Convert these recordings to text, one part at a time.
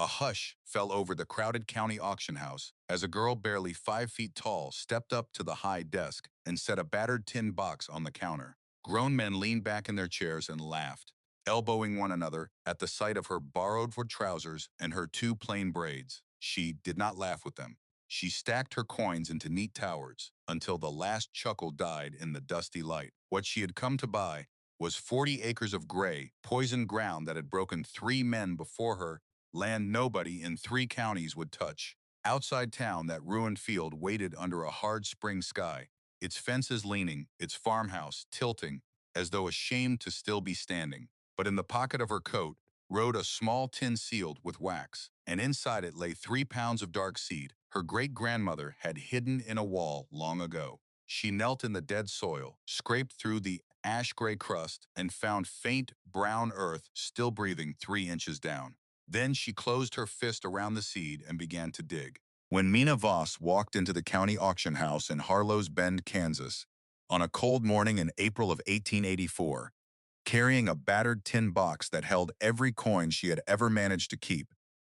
A hush fell over the crowded county auction house as a girl barely 5 feet tall stepped up to the high desk and set a battered tin box on the counter. Grown men leaned back in their chairs and laughed, elbowing one another at the sight of her borrowed trousers and her two plain braids. She did not laugh with them. She stacked her coins into neat towers until the last chuckle died in the dusty light. What she had come to buy was 40 acres of gray, poisoned ground that had broken 3 men before her, land nobody in 3 counties would touch. Outside town, that ruined field waited under a hard spring sky, its fences leaning, its farmhouse tilting, as though ashamed to still be standing. But in the pocket of her coat rode a small tin sealed with wax, and inside it lay 3 pounds of dark seed her great-grandmother had hidden in a wall long ago. She knelt in the dead soil, scraped through the ash-gray crust, and found faint brown earth still breathing 3 inches down. Then she closed her fist around the seed and began to dig. When Mina Voss walked into the county auction house in Harlow's Bend, Kansas, on a cold morning in April of 1884, carrying a battered tin box that held every coin she had ever managed to keep,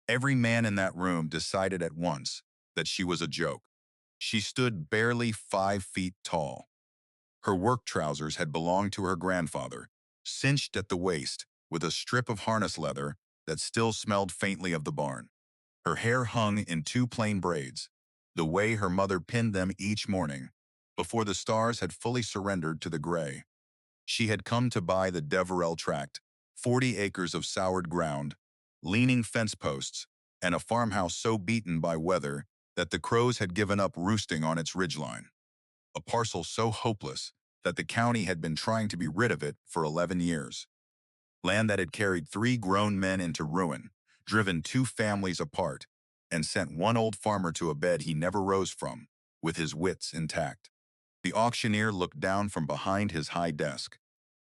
every man in that room decided at once that she was a joke. She stood barely 5 feet tall. Her work trousers had belonged to her grandfather, cinched at the waist with a strip of harness leather that still smelled faintly of the barn. Her hair hung in 2 plain braids, the way her mother pinned them each morning, before the stars had fully surrendered to the gray. She had come to buy the Deverell tract, 40 acres of soured ground, leaning fence posts, and a farmhouse so beaten by weather that the crows had given up roosting on its ridgeline. A parcel so hopeless that the county had been trying to be rid of it for 11 years. Land that had carried 3 grown men into ruin, driven 2 families apart, and sent one old farmer to a bed he never rose from, with his wits intact. The auctioneer looked down from behind his high desk.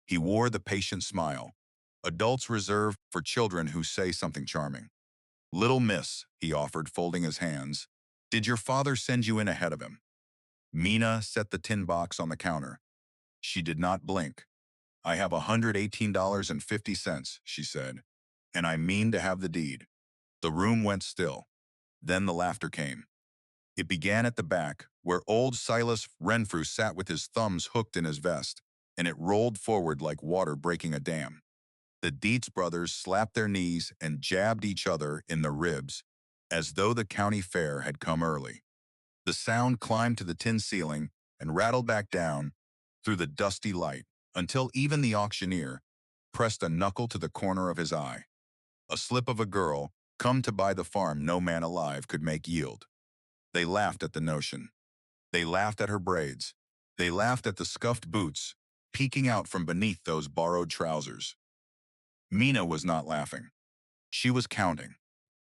He wore the patient smile, adults reserved for children who say something charming. "Little miss," he offered, folding his hands, "did your father send you in ahead of him?" Mina set the tin box on the counter. She did not blink. "I have $118.50, she said, "and I mean to have the deed." The room went still. Then the laughter came. It began at the back, where old Silas Renfrew sat with his thumbs hooked in his vest, and it rolled forward like water breaking a dam. The Dietz brothers slapped their knees and jabbed each other in the ribs, as though the county fair had come early. The sound climbed to the tin ceiling and rattled back down through the dusty light, until even the auctioneer pressed a knuckle to the corner of his eye. A slip of a girl, come to buy the farm no man alive could make yield. They laughed at the notion. They laughed at her braids. They laughed at the scuffed boots peeking out from beneath those borrowed trousers. Mina was not laughing. She was counting.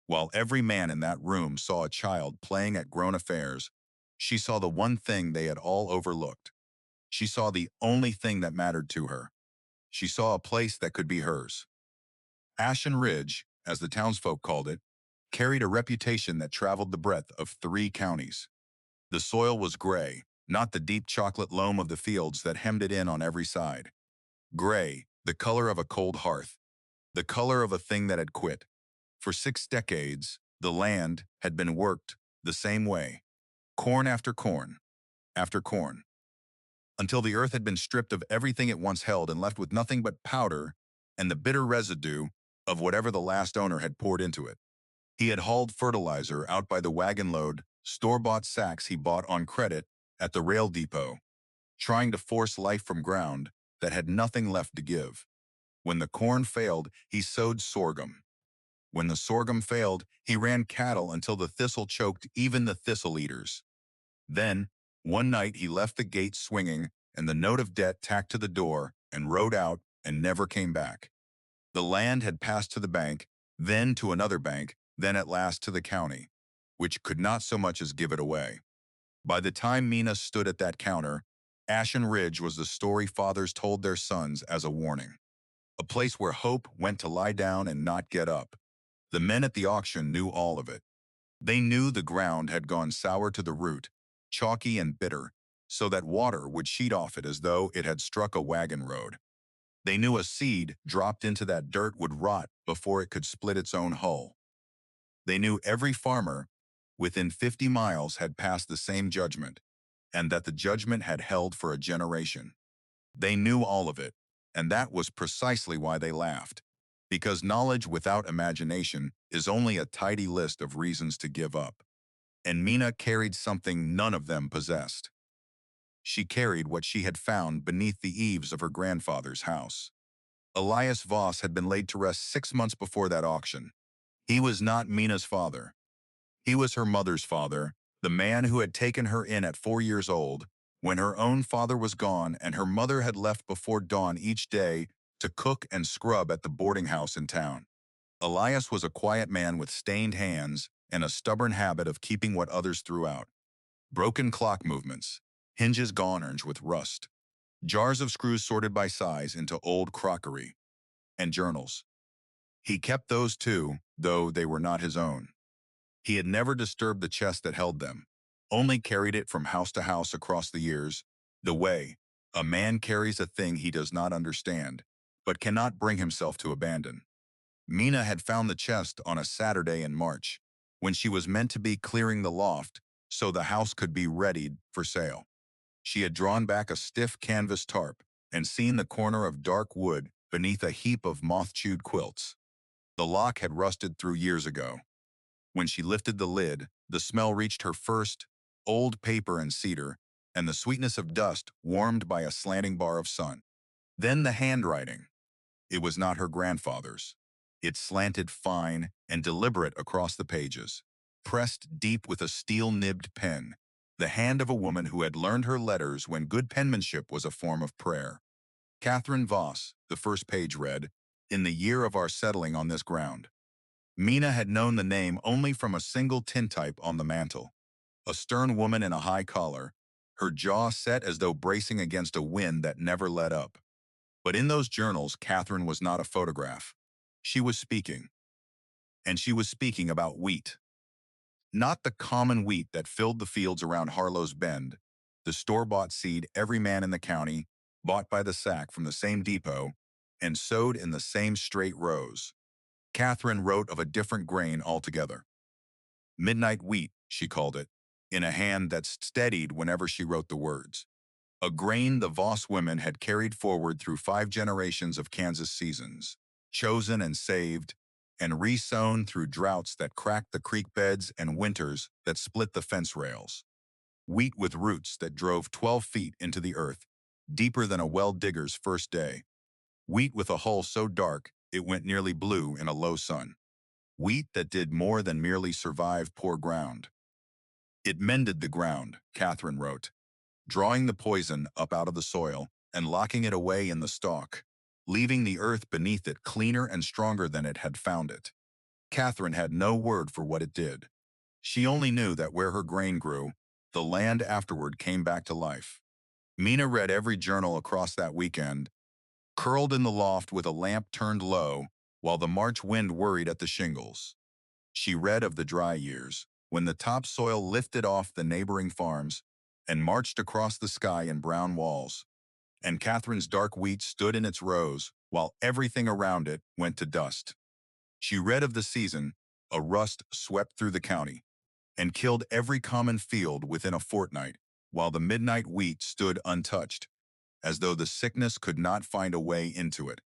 While every man in that room saw a child playing at grown affairs, she saw the one thing they had all overlooked. She saw the only thing that mattered to her. She saw a place that could be hers. Ashen Ridge, as the townsfolk called it, carried a reputation that traveled the breadth of 3 counties. The soil was gray, not the deep chocolate loam of the fields that hemmed it in on every side. Gray, the color of a cold hearth, the color of a thing that had quit. For 6 decades, the land had been worked the same way, corn after corn, after corn, until the earth had been stripped of everything it once held and left with nothing but powder and the bitter residue of whatever the last owner had poured into it. He had hauled fertilizer out by the wagon load, store-bought sacks he bought on credit at the rail depot, trying to force life from ground that had nothing left to give. When the corn failed, he sowed sorghum. When the sorghum failed, he ran cattle until the thistle choked even the thistle eaters. Then, one night he left the gate swinging and the note of debt tacked to the door and rode out and never came back. The land had passed to the bank, then to another bank, then at last to the county, which could not so much as give it away. By the time Mina stood at that counter, Ashen Ridge was the story fathers told their sons as a warning. A place where hope went to lie down and not get up. The men at the auction knew all of it. They knew the ground had gone sour to the root, chalky and bitter, so that water would sheet off it as though it had struck a wagon road. They knew a seed dropped into that dirt would rot before it could split its own hull. They knew every farmer within 50 miles had passed the same judgment, and that the judgment had held for a generation. They knew all of it, and that was precisely why they laughed. Because knowledge without imagination is only a tidy list of reasons to give up. And Mina carried something none of them possessed. She carried what she had found beneath the eaves of her grandfather's house. Elias Voss had been laid to rest 6 months before that auction. He was not Mina's father. He was her mother's father, the man who had taken her in at 4 years old, when her own father was gone and her mother had left before dawn each day to cook and scrub at the boarding house in town. Elias was a quiet man with stained hands and a stubborn habit of keeping what others threw out. Broken clock movements, hinges gone orange with rust, jars of screws sorted by size into old crockery, and journals. He kept those too, though they were not his own. He had never disturbed the chest that held them, only carried it from house to house across the years, the way a man carries a thing he does not understand, but cannot bring himself to abandon. Mina had found the chest on a Saturday in March, when she was meant to be clearing the loft so the house could be readied for sale. She had drawn back a stiff canvas tarp and seen the corner of dark wood beneath a heap of moth-chewed quilts. The lock had rusted through years ago. When she lifted the lid, the smell reached her first, old paper and cedar, and the sweetness of dust warmed by a slanting bar of sun. Then the handwriting. It was not her grandfather's. It slanted fine and deliberate across the pages, pressed deep with a steel-nibbed pen, the hand of a woman who had learned her letters when good penmanship was a form of prayer. Catherine Voss, the first page read, in the year of our settling on this ground. Mina had known the name only from a single tintype on the mantel. A stern woman in a high collar, her jaw set as though bracing against a wind that never let up. But in those journals, Catherine was not a photograph. She was speaking. And she was speaking about wheat. Not the common wheat that filled the fields around Harlow's Bend, the store-bought seed every man in the county bought by the sack from the same depot and sowed in the same straight rows. Catherine wrote of a different grain altogether. Midnight wheat, she called it, in a hand that steadied whenever she wrote the words. A grain the Voss women had carried forward through 5 generations of Kansas seasons, chosen and saved, and re-sown through droughts that cracked the creek beds and winters that split the fence rails. Wheat with roots that drove 12 feet into the earth, deeper than a well digger's first day. Wheat with a hull so dark it went nearly blue in a low sun. Wheat that did more than merely survive poor ground. It mended the ground, Catherine wrote, drawing the poison up out of the soil and locking it away in the stalk, leaving the earth beneath it cleaner and stronger than it had found it. Catherine had no word for what it did. She only knew that where her grain grew, the land afterward came back to life. Mina read every journal across that weekend, curled in the loft with a lamp turned low while the March wind worried at the shingles. She read of the dry years, when the topsoil lifted off the neighboring farms and marched across the sky in brown walls, and Catherine's dark wheat stood in its rows while everything around it went to dust. She read of the season, a rust swept through the county, and killed every common field within a fortnight, while the midnight wheat stood untouched, as though the sickness could not find a way into it.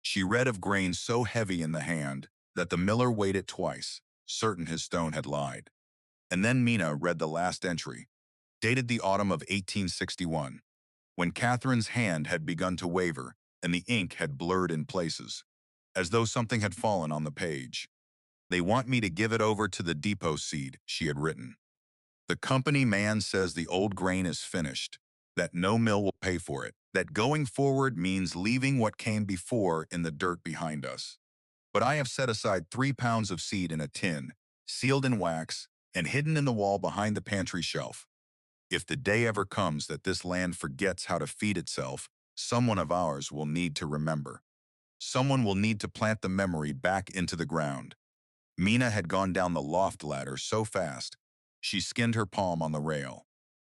She read of grain so heavy in the hand that the miller weighed it twice, certain his stone had lied. And then Mina read the last entry, dated the autumn of 1861, when Catherine's hand had begun to waver and the ink had blurred in places, as though something had fallen on the page. They want me to give it over to the depot seed, she had written. The company man says the old grain is finished, that no mill will pay for it, that going forward means leaving what came before in the dirt behind us. But I have set aside 3 pounds of seed in a tin, sealed in wax, and hidden in the wall behind the pantry shelf. If the day ever comes that this land forgets how to feed itself, someone of ours will need to remember. Someone will need to plant the memory back into the ground. Mina had gone down the loft ladder so fast, she skinned her palm on the rail.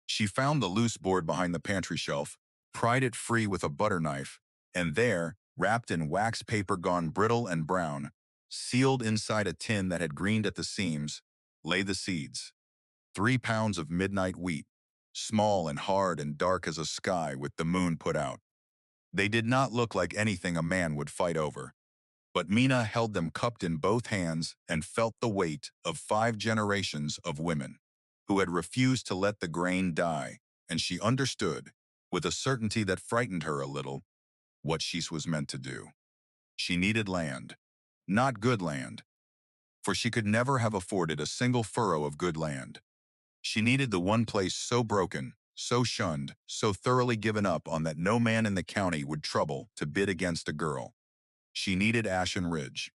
She found the loose board behind the pantry shelf, pried it free with a butter knife, and there, wrapped in wax paper gone brittle and brown, Sealed inside a tin that had greened at the seams, lay the seeds. 3 pounds of midnight wheat, small and hard and dark as a sky with the moon put out. They did not look like anything a man would fight over. But Mina held them cupped in both hands and felt the weight of 5 generations of women who had refused to let the grain die, and she understood, with a certainty that frightened her a little, what she was meant to do. She needed land, not good land, for she could never have afforded a single furrow of good land. She needed the one place so broken, so shunned, so thoroughly given up on that no man in the county would trouble to bid against a girl. She needed Ashen Ridge.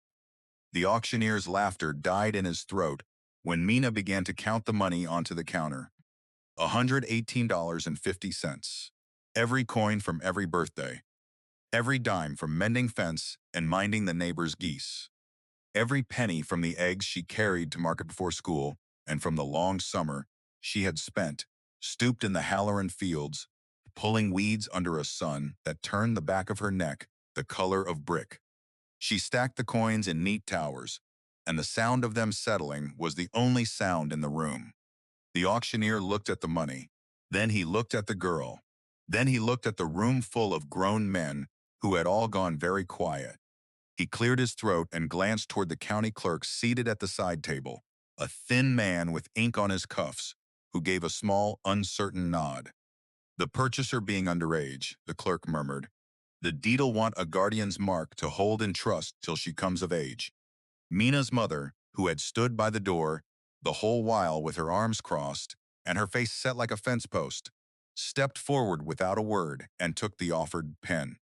The auctioneer's laughter died in his throat when Mina began to count the money onto the counter. $118.50. Every coin from every birthday. Every dime from mending fence and minding the neighbor's geese. Every penny from the eggs she carried to market before school and from the long summer she had spent, stooped in the Halloran fields, pulling weeds under a sun that turned the back of her neck the color of brick. She stacked the coins in neat towers, and the sound of them settling was the only sound in the room. The auctioneer looked at the money. Then he looked at the girl. Then he looked at the room full of grown men who had all gone very quiet. He cleared his throat and glanced toward the county clerk seated at the side table, a thin man with ink on his cuffs, who gave a small, uncertain nod. The purchaser being underage, the clerk murmured. The deed'll want a guardian's mark to hold in trust till she comes of age. Mina's mother, who had stood by the door the whole while with her arms crossed and her face set like a fence post, stepped forward without a word and took the offered pen.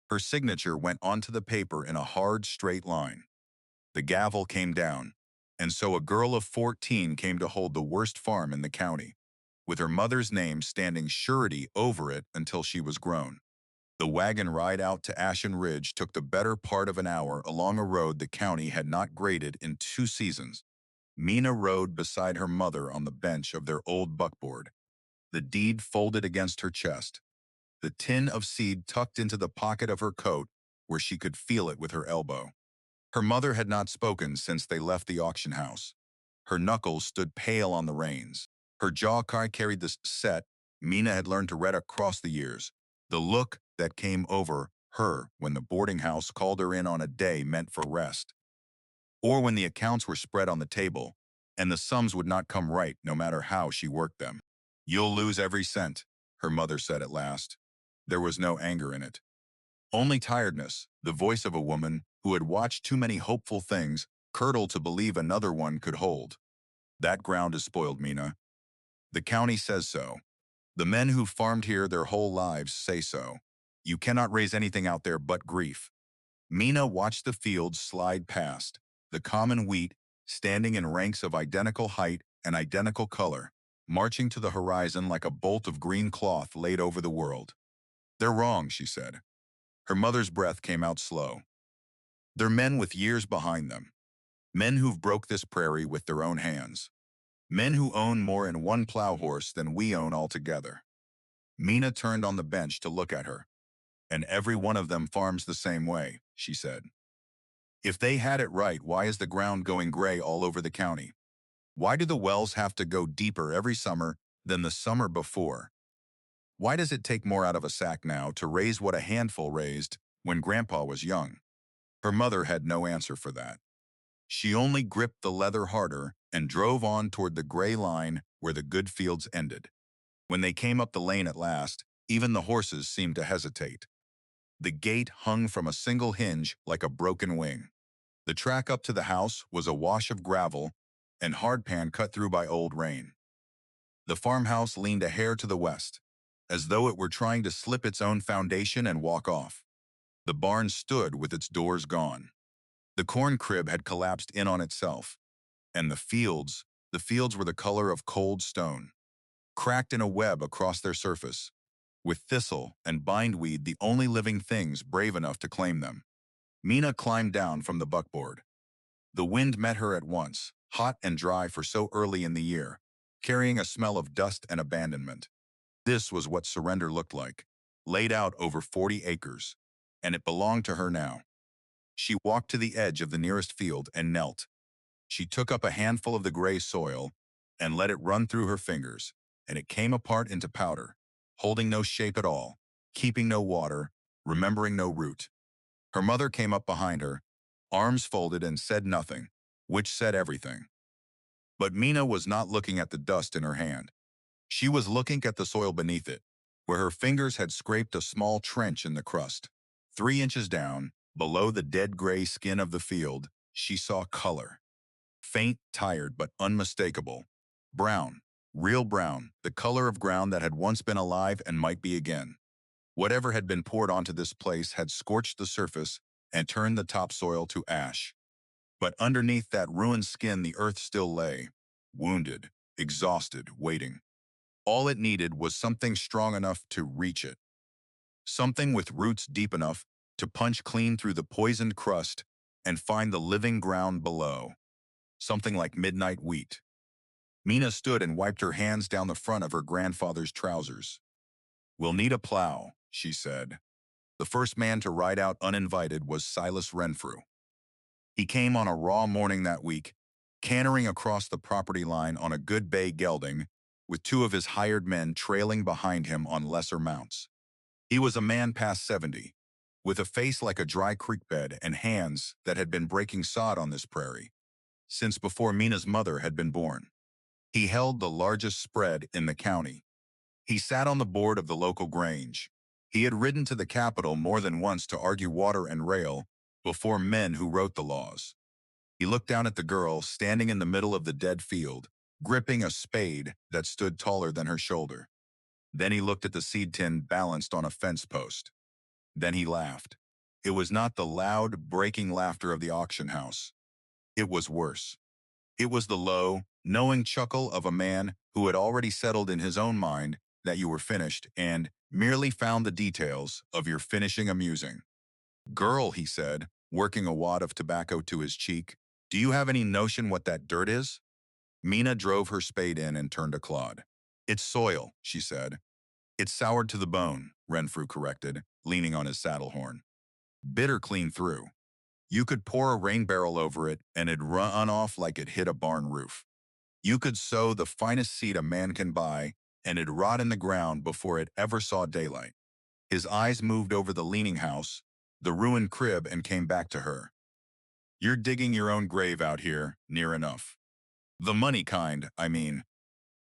Her signature went onto the paper in a hard, straight line. The gavel came down, and so a girl of 14 came to hold the worst farm in the county, with her mother's name standing surety over it until she was grown. The wagon ride out to Ashen Ridge took the better part of an hour along a road the county had not graded in 2 seasons. Mina rode beside her mother on the bench of their old buckboard, the deed folded against her chest, the tin of seed tucked into the pocket of her coat where she could feel it with her elbow. Her mother had not spoken since they left the auction house. Her knuckles stood pale on the reins. Her jaw carried the set Mina had learned to read across the years, the look that came over her when the boarding house called her in on a day meant for rest, or when the accounts were spread on the table, and the sums would not come right no matter how she worked them. "You'll lose every cent," her mother said at last. There was no anger in it. Only tiredness, the voice of a woman who had watched too many hopeful things curdle to believe another one could hold. "That ground is spoiled, Mina. The county says so. The men who farmed here their whole lives say so. You cannot raise anything out there but grief." Mina watched the fields slide past, the common wheat standing in ranks of identical height and identical color, marching to the horizon like a bolt of green cloth laid over the world. "They're wrong," she said. Her mother's breath came out slow. "They're men with years behind them. Men who've broke this prairie with their own hands. Men who own more in one plow horse than we own altogether." Mina turned on the bench to look at her. "And every one of them farms the same way," she said. "If they had it right, why is the ground going gray all over the county? Why do the wells have to go deeper every summer than the summer before? Why does it take more out of a sack now to raise what a handful raised when Grandpa was young?" Her mother had no answer for that. She only gripped the leather harder and drove on toward the gray line where the good fields ended. When they came up the lane at last, even the horses seemed to hesitate. The gate hung from a single hinge like a broken wing. The track up to the house was a wash of gravel and hardpan cut through by old rain. The farmhouse leaned a hair to the west, as though it were trying to slip its own foundation and walk off. The barn stood with its doors gone. The corn crib had collapsed in on itself, and the fields were the color of cold stone, cracked in a web across their surface, with thistle and bindweed the only living things brave enough to claim them. Mina climbed down from the buckboard. The wind met her at once, hot and dry for so early in the year, carrying a smell of dust and abandonment. This was what surrender looked like, laid out over 40 acres, and it belonged to her now. She walked to the edge of the nearest field and knelt. She took up a handful of the gray soil and let it run through her fingers, and it came apart into powder, holding no shape at all, keeping no water, remembering no root. Her mother came up behind her, arms folded, and said nothing, which said everything. But Mina was not looking at the dust in her hand. She was looking at the soil beneath it, where her fingers had scraped a small trench in the crust. 3 inches down, below the dead gray skin of the field, she saw color. Faint, tired, but unmistakable. Brown, real brown, the color of ground that had once been alive and might be again. Whatever had been poured onto this place had scorched the surface and turned the topsoil to ash. But underneath that ruined skin the earth still lay, wounded, exhausted, waiting. All it needed was something strong enough to reach it. Something with roots deep enough to punch clean through the poisoned crust and find the living ground below. Something like midnight wheat. Mina stood and wiped her hands down the front of her grandfather's trousers. "We'll need a plow," she said. The first man to ride out uninvited was Silas Renfrew. He came on a raw morning that week, cantering across the property line on a good bay gelding, with 2 of his hired men trailing behind him on lesser mounts. He was a man past 70, with a face like a dry creek bed and hands that had been breaking sod on this prairie, since before Mina's mother had been born. He held the largest spread in the county. He sat on the board of the local grange. He had ridden to the Capitol more than once to argue water and rail before men who wrote the laws. He looked down at the girl standing in the middle of the dead field, gripping a spade that stood taller than her shoulder. Then he looked at the seed tin balanced on a fence post. Then he laughed. It was not the loud, breaking laughter of the auction house. It was worse. It was the low, knowing chuckle of a man who had already settled in his own mind that you were finished and merely found the details of your finishing amusing. "Girl," he said, working a wad of tobacco to his cheek, "do you have any notion what that dirt is?" Mina drove her spade in and turned a clod. "It's soil," she said. "It's soured to the bone," Renfrew corrected, leaning on his saddle horn. "Bitter clean through. You could pour a rain barrel over it and it'd run off like it hit a barn roof. You could sow the finest seed a man can buy and it'd rot in the ground before it ever saw daylight." His eyes moved over the leaning house, the ruined crib, and came back to her. "You're digging your own grave out here, near enough. The money kind, I mean.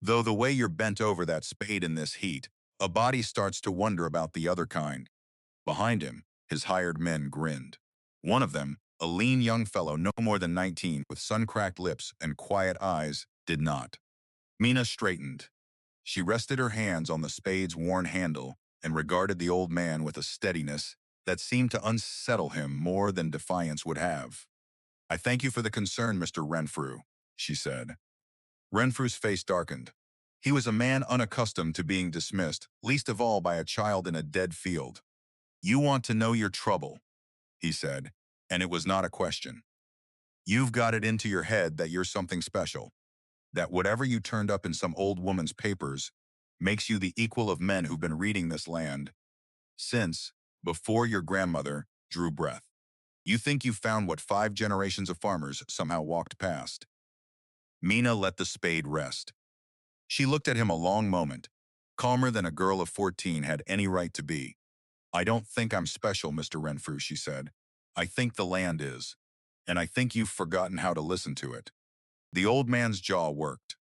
Though the way you're bent over that spade in this heat, a body starts to wonder about the other kind." Behind him, his hired men grinned. One of them, a lean young fellow no more than 19 with sun-cracked lips and quiet eyes, did not. Mina straightened. She rested her hands on the spade's worn handle and regarded the old man with a steadiness that seemed to unsettle him more than defiance would have. "I thank you for the concern, Mr. Renfrew," she said. Renfrew's face darkened. He was a man unaccustomed to being dismissed, least of all by a child in a dead field. "You want to know your trouble," he said, and it was not a question. "You've got it into your head that you're something special, that whatever you turned up in some old woman's papers makes you the equal of men who've been reading this land since, before your grandmother drew breath. You think you've found what 5 generations of farmers somehow walked past." Mina let the spade rest. She looked at him a long moment, calmer than a girl of 14 had any right to be. "I don't think I'm special, Mr. Renfrew," she said. "I think the land is, and I think you've forgotten how to listen to it." The old man's jaw worked.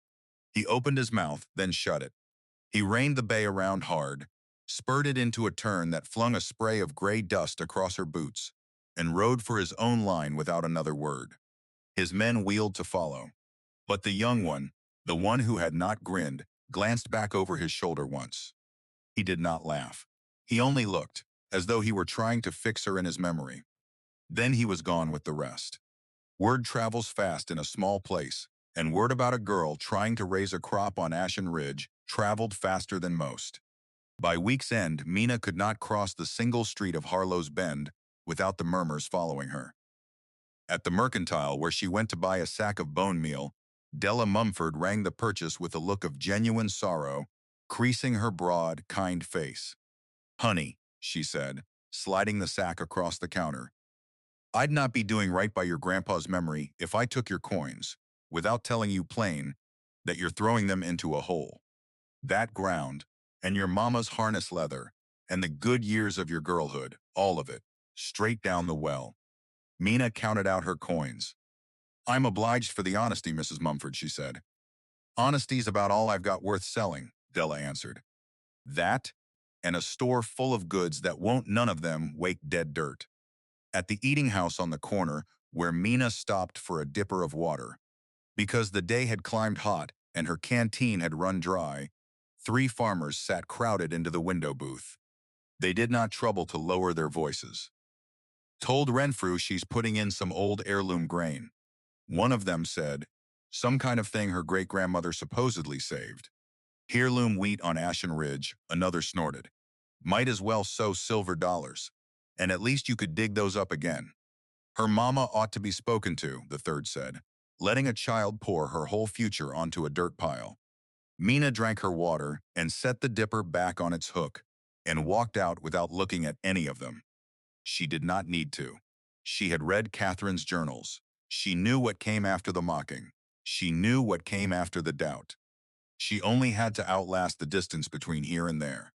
He opened his mouth, then shut it. He reined the bay around hard, spurred it into a turn that flung a spray of gray dust across her boots, and rode for his own line without another word. His men wheeled to follow. But the young one, the one who had not grinned, glanced back over his shoulder once. He did not laugh. He only looked, as though he were trying to fix her in his memory. Then he was gone with the rest. Word travels fast in a small place, and word about a girl trying to raise a crop on Ashen Ridge traveled faster than most. By week's end, Mina could not cross the single street of Harlow's Bend without the murmurs following her. At the mercantile where she went to buy a sack of bone meal, Della Mumford rang the purchase with a look of genuine sorrow, creasing her broad, kind face. "Honey," she said, sliding the sack across the counter. I'd not be doing right by your grandpa's memory if I took your coins, without telling you plain that you're throwing them into a hole. That ground, and your mama's harness leather, and the good years of your girlhood, all of it, straight down the well. Mina counted out her coins. I'm obliged for the honesty, Mrs. Mumford, she said. Honesty's about all I've got worth selling, Della answered. That, and a store full of goods that won't none of them wake dead dirt. At the eating house on the corner, where Mina stopped for a dipper of water, because the day had climbed hot and her canteen had run dry, 3 farmers sat crowded into the window booth. They did not trouble to lower their voices. Told Renfrew she's putting in some old heirloom grain. One of them said, some kind of thing her great-grandmother supposedly saved. Heirloom wheat on Ashen Ridge, another snorted. Might as well sow silver dollars, and at least you could dig those up again. Her mama ought to be spoken to, the third said, letting a child pour her whole future onto a dirt pile. Mina drank her water and set the dipper back on its hook and walked out without looking at any of them. She did not need to. She had read Catherine's journals. She knew what came after the mocking. She knew what came after the doubt. She only had to outlast the distance between here and there.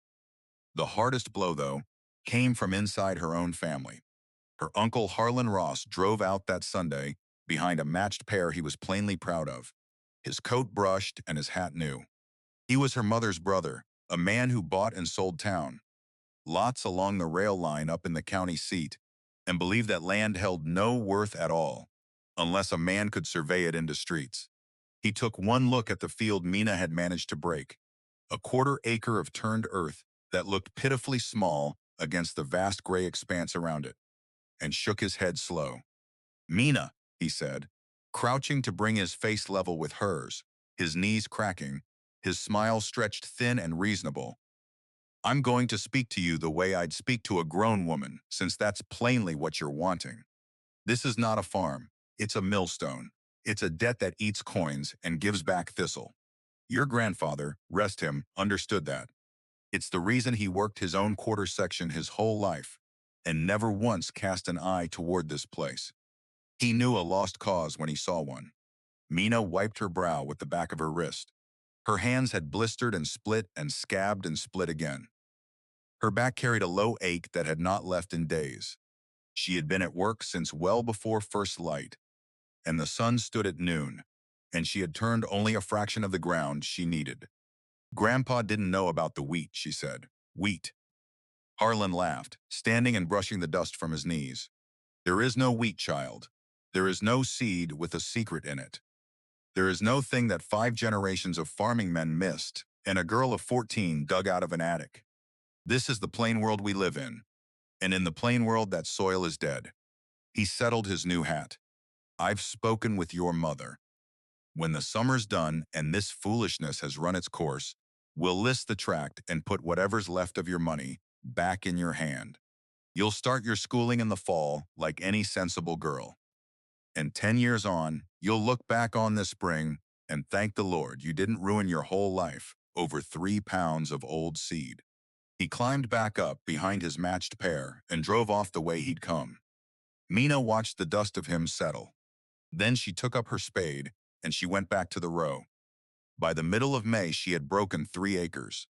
The hardest blow, though, came from inside her own family. Her uncle Harlan Ross drove out that Sunday behind a matched pair he was plainly proud of, his coat brushed and his hat new. He was her mother's brother, a man who bought and sold town, lots along the rail line up in the county seat, and believed that land held no worth at all, unless a man could survey it into streets. He took one look at the field Mina had managed to break, a 1/4 acre of turned earth that looked pitifully small against the vast gray expanse around it, and shook his head slow. Mina, he said, crouching to bring his face level with hers, his knees cracking, his smile stretched thin and reasonable. I'm going to speak to you the way I'd speak to a grown woman, since that's plainly what you're wanting. This is not a farm. It's a millstone. It's a debt that eats coins and gives back thistle. Your grandfather, rest him, understood that. It's the reason he worked his own quarter section his whole life and never once cast an eye toward this place. He knew a lost cause when he saw one. Mina wiped her brow with the back of her wrist. Her hands had blistered and split and scabbed and split again. Her back carried a low ache that had not left in days. She had been at work since well before first light, and the sun stood at noon, and she had turned only a fraction of the ground she needed. Grandpa didn't know about the wheat, she said. Wheat. Harlan laughed, standing and brushing the dust from his knees. There is no wheat, child. There is no seed with a secret in it. There is no thing that 5 generations of farming men missed, and a girl of 14 dug out of an attic. This is the plain world we live in, and in the plain world that soil is dead. He settled his new hat. I've spoken with your mother. When the summer's done and this foolishness has run its course, we'll list the tract and put whatever's left of your money back in your hand. You'll start your schooling in the fall like any sensible girl. And 10 years on, you'll look back on this spring and thank the Lord you didn't ruin your whole life over 3 pounds of old seed. He climbed back up behind his matched pair and drove off the way he'd come. Mina watched the dust of him settle. Then she took up her spade and she went back to the row. By the middle of May, she had broken 3 acres.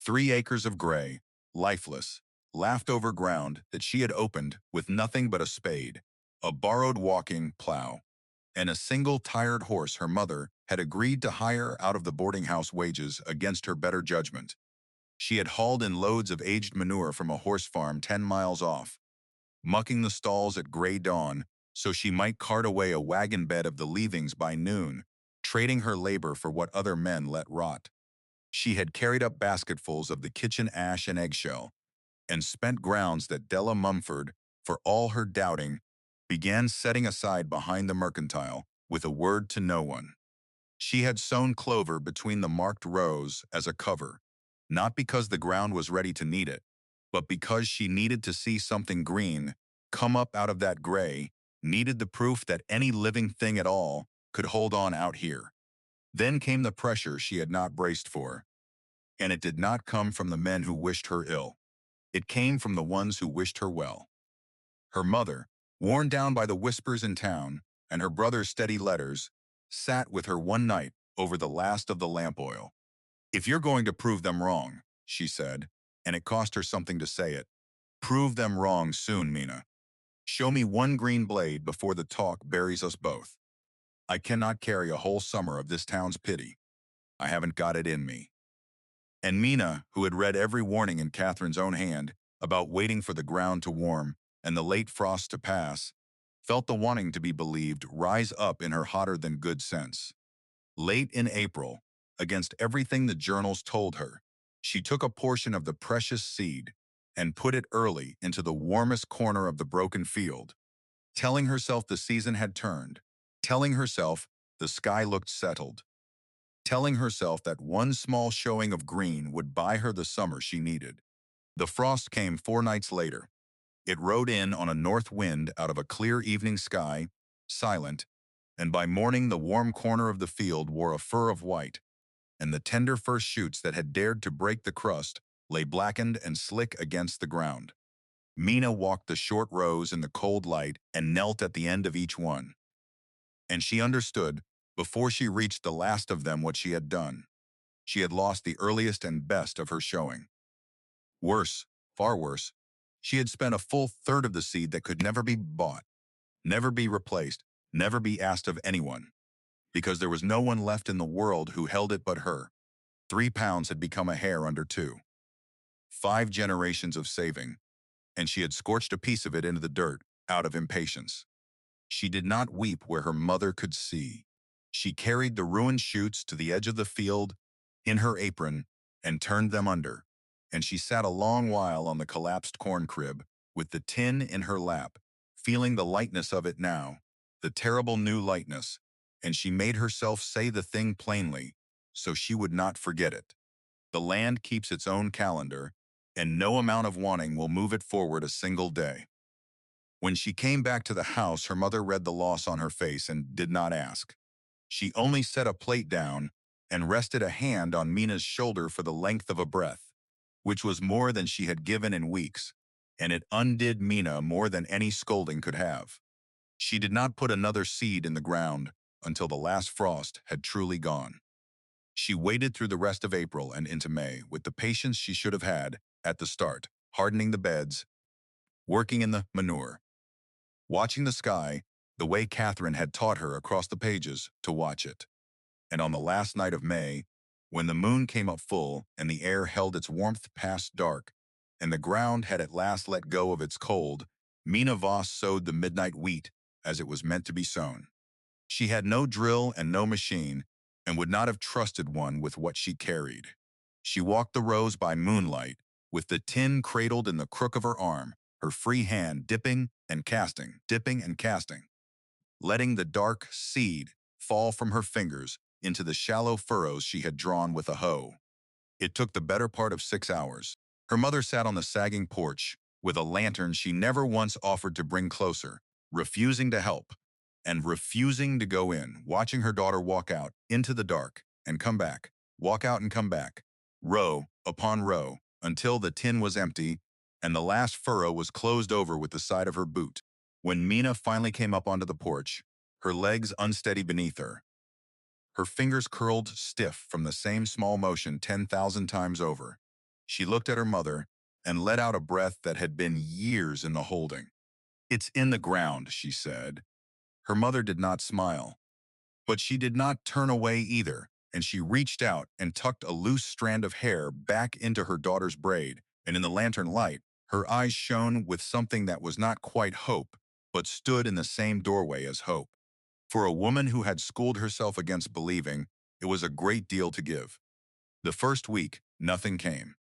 3 acres of gray, lifeless, laughed-over ground that she had opened with nothing but a spade, a borrowed walking plow, and a single tired horse her mother had agreed to hire out of the boarding house wages against her better judgment. She had hauled in loads of aged manure from a horse farm 10 miles off, mucking the stalls at gray dawn so she might cart away a wagon bed of the leavings by noon, trading her labor for what other men let rot. She had carried up basketfuls of the kitchen ash and eggshell, and spent grounds that Della Mumford, for all her doubting, began setting aside behind the mercantile with a word to no one. She had sown clover between the marked rows as a cover, not because the ground was ready to need it, but because she needed to see something green come up out of that gray, needed the proof that any living thing at all could hold on out here. Then came the pressure she had not braced for, and it did not come from the men who wished her ill. It came from the ones who wished her well. Her mother, Worn down by the whispers in town and her brother's steady letters, sat with her one night over the last of the lamp oil. "If you're going to prove them wrong," she said, and it cost her something to say it, "prove them wrong soon, Mina. Show me one green blade before the talk buries us both. I cannot carry a whole summer of this town's pity. I haven't got it in me." And Mina, who had read every warning in Catherine's own hand about waiting for the ground to warm and the late frost to pass, felt the wanting to be believed rise up in her hotter than good sense. Late in April, against everything the journals told her, she took a portion of the precious seed and put it early into the warmest corner of the broken field, telling herself the season had turned, telling herself the sky looked settled, telling herself that one small showing of green would buy her the summer she needed. The frost came 4 nights later. It rode in on a north wind out of a clear evening sky, silent, and by morning the warm corner of the field wore a fur of white, and the tender first shoots that had dared to break the crust lay blackened and slick against the ground. Mina walked the short rows in the cold light and knelt at the end of each one. And she understood, before she reached the last of them, what she had done. She had lost the earliest and best of her showing. Worse, far worse, she had spent a full third of the seed that could never be bought, never be replaced, never be asked of anyone, because there was no one left in the world who held it but her. 3 pounds had become a hair under 2. 5 generations of saving, and she had scorched a piece of it into the dirt out of impatience. She did not weep where her mother could see. She carried the ruined shoots to the edge of the field in her apron and turned them under, and she sat a long while on the collapsed corn crib with the tin in her lap, feeling the lightness of it now, the terrible new lightness, and she made herself say the thing plainly so she would not forget it. The land keeps its own calendar, and no amount of wanting will move it forward a single day. When she came back to the house, her mother read the loss on her face and did not ask. She only set a plate down and rested a hand on Mina's shoulder for the length of a breath, which was more than she had given in weeks, and it undid Mina more than any scolding could have. She did not put another seed in the ground until the last frost had truly gone. She waited through the rest of April and into May with the patience she should have had at the start, hardening the beds, working in the manure, watching the sky the way Catherine had taught her across the pages to watch it. And on the last night of May, when the moon came up full and the air held its warmth past dark, and the ground had at last let go of its cold, Mina Voss sowed the midnight wheat as it was meant to be sown. She had no drill and no machine, and would not have trusted one with what she carried. She walked the rows by moonlight, with the tin cradled in the crook of her arm, her free hand dipping and casting, letting the dark seed fall from her fingers into the shallow furrows she had drawn with a hoe. It took the better part of 6 hours. Her mother sat on the sagging porch with a lantern she never once offered to bring closer, refusing to help and refusing to go in, watching her daughter walk out into the dark and come back, walk out and come back, row upon row, until the tin was empty and the last furrow was closed over with the side of her boot. When Mina finally came up onto the porch, her legs unsteady beneath her, her fingers curled stiff from the same small motion 10,000 times over, she looked at her mother and let out a breath that had been years in the holding. "It's in the ground," she said. Her mother did not smile, but she did not turn away either, and she reached out and tucked a loose strand of hair back into her daughter's braid, and in the lantern light, her eyes shone with something that was not quite hope, but stood in the same doorway as hope. For a woman who had schooled herself against believing, it was a great deal to give. The first week, nothing came.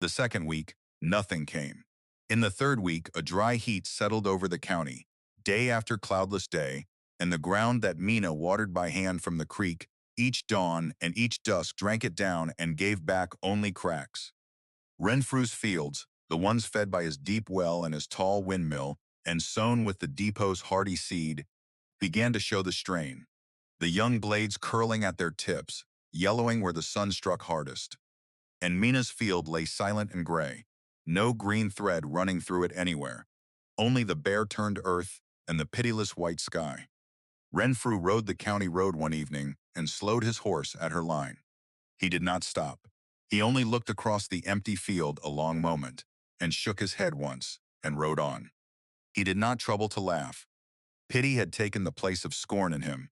The second week, nothing came. In the third week, a dry heat settled over the county, day after cloudless day, and the ground that Mina watered by hand from the creek, each dawn and each dusk drank it down and gave back only cracks. Renfrew's fields, the ones fed by his deep well and his tall windmill, and sown with the depot's hardy seed, began to show the strain, the young blades curling at their tips, yellowing where the sun struck hardest. And Mina's field lay silent and gray, no green thread running through it anywhere, only the bare-turned earth and the pitiless white sky. Renfrew rode the county road one evening and slowed his horse at her line. He did not stop. He only looked across the empty field a long moment, and shook his head once, and rode on. He did not trouble to laugh. Pity had taken the place of scorn in him,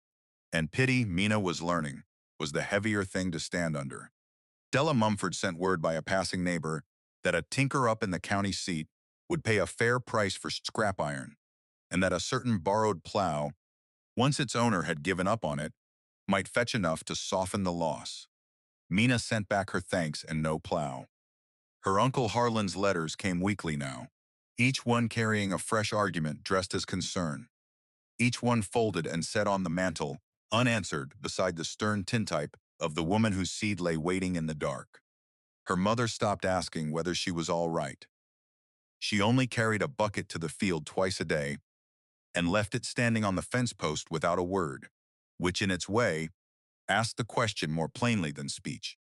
and pity, Mina was learning, was the heavier thing to stand under. Della Mumford sent word by a passing neighbor that a tinker up in the county seat would pay a fair price for scrap iron, and that a certain borrowed plow, once its owner had given up on it, might fetch enough to soften the loss. Mina sent back her thanks and no plow. Her Uncle Harlan's letters came weekly now, each one carrying a fresh argument dressed as concern, each one folded and set on the mantel, unanswered beside the stern tintype of the woman whose seed lay waiting in the dark. Her mother stopped asking whether she was all right. She only carried a bucket to the field twice a day and left it standing on the fence post without a word, which in its way asked the question more plainly than speech.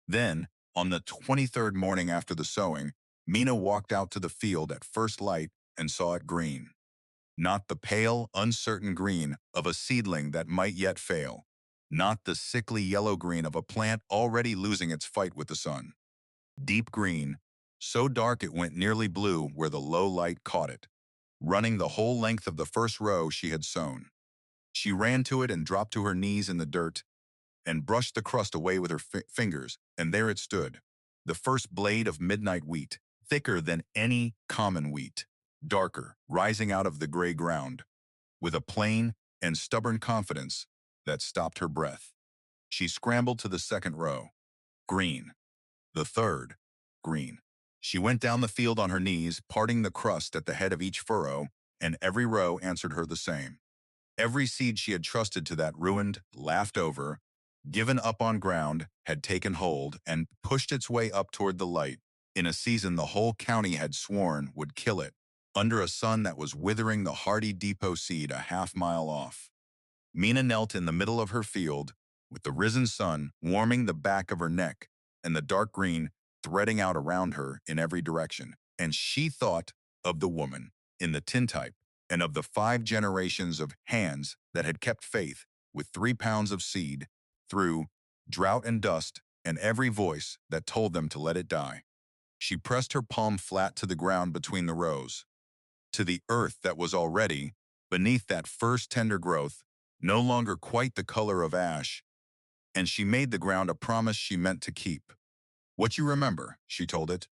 Then, on the 23rd morning after the sowing, Mina walked out to the field at first light and saw it green. Not the pale, uncertain green of a seedling that might yet fail. Not the sickly yellow green of a plant already losing its fight with the sun. Deep green, so dark it went nearly blue where the low light caught it, running the whole length of the first row she had sown. She ran to it and dropped to her knees in the dirt and brushed the crust away with her fingers, and there it stood, the first blade of midnight wheat, thicker than any common wheat, darker, rising out of the gray ground, with a plain and stubborn confidence that stopped her breath. She scrambled to the second row. Green. The third. Green. She went down the field on her knees, parting the crust at the head of each furrow, and every row answered her the same. Every seed she had trusted to that ruined, laughed over, given up on ground, had taken hold and pushed its way up toward the light, in a season the whole county had sworn would kill it, under a sun that was withering the hardy depot seed a half-mile off. Mina knelt in the middle of her field, with the risen sun warming the back of her neck and the dark green threading out around her in every direction, and she thought of the woman in the tintype and of the 5 generations of hands that had kept faith with 3 pounds of seed through drought and dust and every voice that told them to let it die. She pressed her palm flat to the ground between the rows, to the earth that was already, beneath that first tender growth, no longer quite the color of ash, and she made the ground a promise she meant to keep. "What you remember," she told it,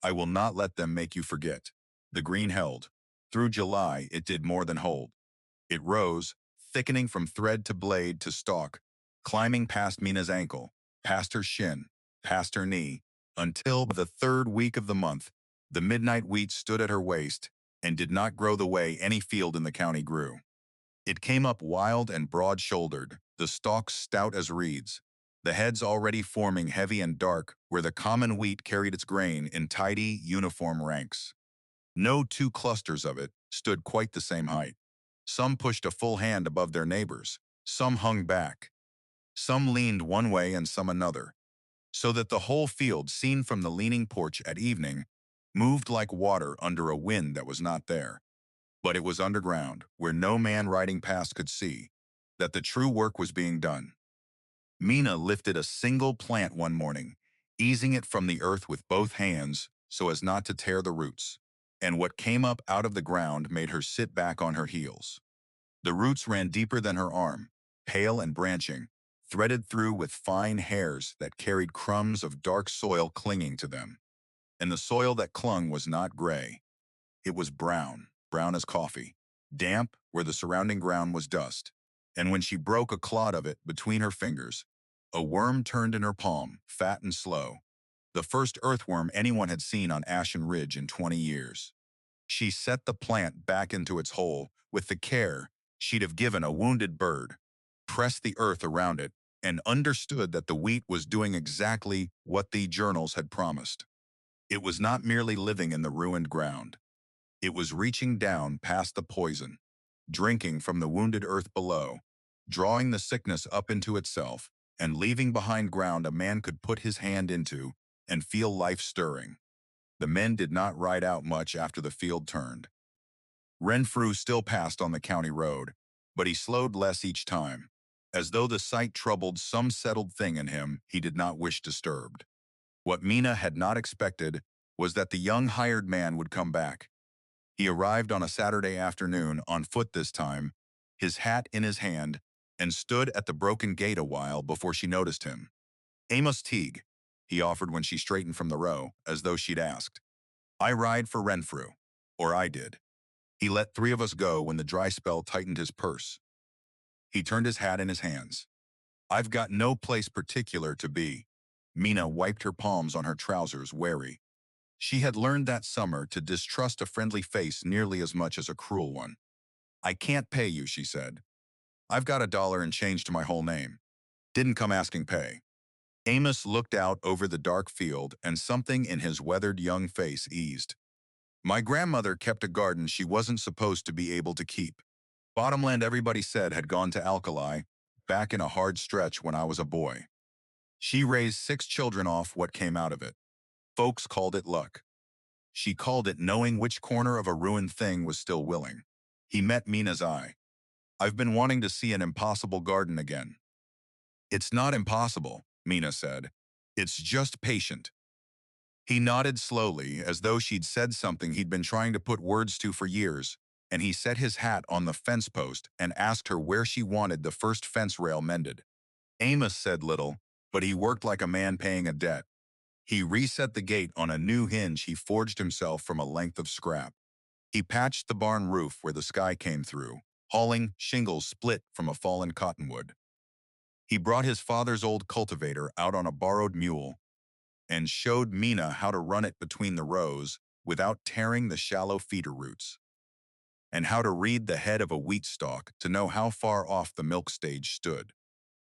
"I will not let them make you forget." The green held. Through July, it did more than hold. It rose, thickening from thread to blade to stalk, climbing past Mina's ankle, past her shin, past her knee, until by the 3rd week of the month, the midnight wheat stood at her waist and did not grow the way any field in the county grew. It came up wild and broad-shouldered, the stalks stout as reeds, the heads already forming heavy and dark where the common wheat carried its grain in tidy, uniform ranks. No 2 clusters of it stood quite the same height. Some pushed a full hand above their neighbors, some hung back, some leaned one way and some another, so that the whole field, seen from the leaning porch at evening, moved like water under a wind that was not there. But it was underground, where no man riding past could see, that the true work was being done. Mina lifted a single plant one morning, easing it from the earth with both hands so as not to tear the roots, and what came up out of the ground made her sit back on her heels. The roots ran deeper than her arm, pale and branching, threaded through with fine hairs that carried crumbs of dark soil clinging to them. And the soil that clung was not gray. It was brown, brown as coffee, damp where the surrounding ground was dust. And when she broke a clod of it between her fingers, a worm turned in her palm, fat and slow, the first earthworm anyone had seen on Ashen Ridge in 20 years. She set the plant back into its hole with the care she'd have given a wounded bird, pressed the earth around it, and understood that the wheat was doing exactly what the journals had promised. It was not merely living in the ruined ground. It was reaching down past the poison, drinking from the wounded earth below, drawing the sickness up into itself, and leaving behind ground a man could put his hand into and feel life stirring. The men did not ride out much after the field turned. Renfrew still passed on the county road, but he slowed less each time, as though the sight troubled some settled thing in him he did not wish disturbed. What Mina had not expected was that the young hired man would come back. He arrived on a Saturday afternoon, on foot this time, his hat in his hand, and stood at the broken gate a while before she noticed him. "Amos Teague," he offered when she straightened from the row, as though she'd asked. "I ride for Renfrew. Or I did. He let three of us go when the dry spell tightened his purse." He turned his hat in his hands. "I've got no place particular to be." Mina wiped her palms on her trousers, wary. She had learned that summer to distrust a friendly face nearly as much as a cruel one. "I can't pay you," she said. "I've got $1 and change to my whole name. Didn't come asking pay." Amos looked out over the dark field, and something in his weathered young face eased. "My grandmother kept a garden she wasn't supposed to be able to keep. Bottomland, everybody said, had gone to alkali, back in a hard stretch when I was a boy. She raised 6 children off what came out of it. Folks called it luck. She called it knowing which corner of a ruined thing was still willing." He met Mina's eye. "I've been wanting to see an impossible garden again." "It's not impossible," Mina said. "It's just patient." He nodded slowly, as though she'd said something he'd been trying to put words to for years, and he set his hat on the fence post and asked her where she wanted the first fence rail mended. Amos said little, but he worked like a man paying a debt. He reset the gate on a new hinge he forged himself from a length of scrap. He patched the barn roof where the sky came through, hauling shingles split from a fallen cottonwood. He brought his father's old cultivator out on a borrowed mule and showed Mina how to run it between the rows without tearing the shallow feeder roots, and how to read the head of a wheat stalk to know how far off the milk stage stood.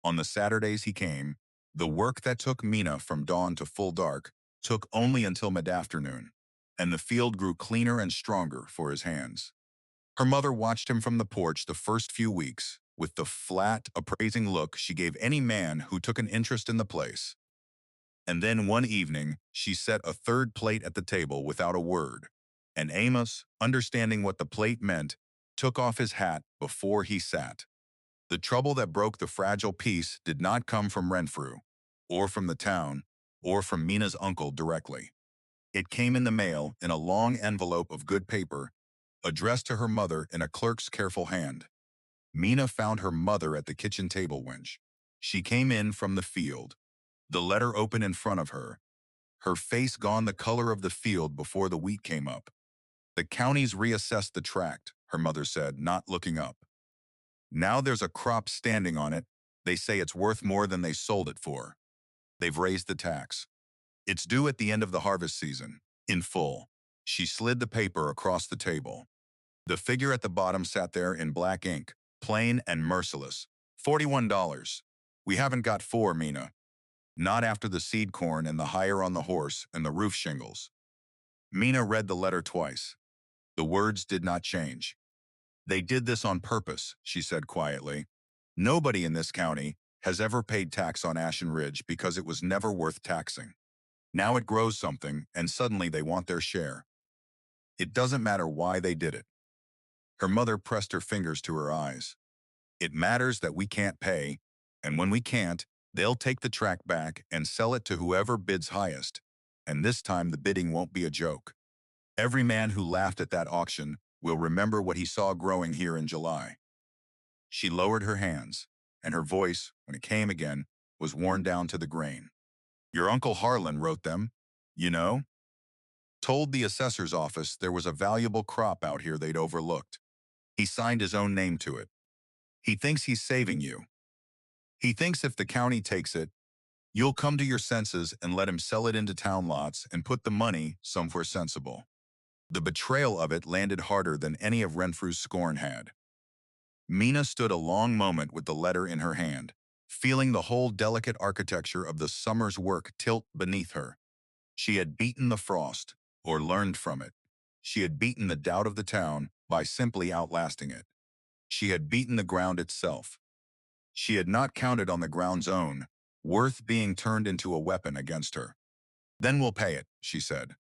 On the Saturdays he came, the work that took Mina from dawn to full dark took only until mid-afternoon, and the field grew cleaner and stronger for his hands. Her mother watched him from the porch the first few weeks, with the flat, appraising look she gave any man who took an interest in the place. And then one evening, she set a third plate at the table without a word, and Amos, understanding what the plate meant, took off his hat before he sat. The trouble that broke the fragile peace did not come from Renfrew, or from the town, or from Mina's uncle directly. It came in the mail in a long envelope of good paper, addressed to her mother in a clerk's careful hand. Mina found her mother at the kitchen table winch. She came in from the field, the letter open in front of her face gone the color of the field before the wheat came up. "The county's reassessed the tract," her mother said, not looking up. "Now there's a crop standing on it. They say it's worth more than they sold it for. They've raised the tax. It's due at the end of the harvest season, in full." She slid the paper across the table. The figure at the bottom sat there in black ink, plain and merciless. $41. "We haven't got 4, Mina. Not after the seed corn and the hire on the horse and the roof shingles." Mina read the letter twice. The words did not change. "They did this on purpose," she said quietly. "Nobody in this county has ever paid tax on Ashen Ridge because it was never worth taxing. Now it grows something, and suddenly they want their share. It doesn't matter why they did it." Her mother pressed her fingers to her eyes. "It matters that we can't pay, and when we can't, they'll take the tract back and sell it to whoever bids highest, and this time the bidding won't be a joke. Every man who laughed at that auction will remember what he saw growing here in July." She lowered her hands, and her voice, when it came again, was worn down to the grain. "Your Uncle Harlan wrote them, you know? Told the assessor's office there was a valuable crop out here they'd overlooked. He signed his own name to it. He thinks he's saving you. He thinks if the county takes it, you'll come to your senses and let him sell it into town lots and put the money somewhere sensible." The betrayal of it landed harder than any of Renfrew's scorn had. Mina stood a long moment with the letter in her hand, feeling the whole delicate architecture of the summer's work tilt beneath her. She had beaten the frost, or learned from it. She had beaten the doubt of the town by simply outlasting it. She had beaten the ground itself. She had not counted on the ground's own worth being turned into a weapon against her. "Then we'll pay it," she said.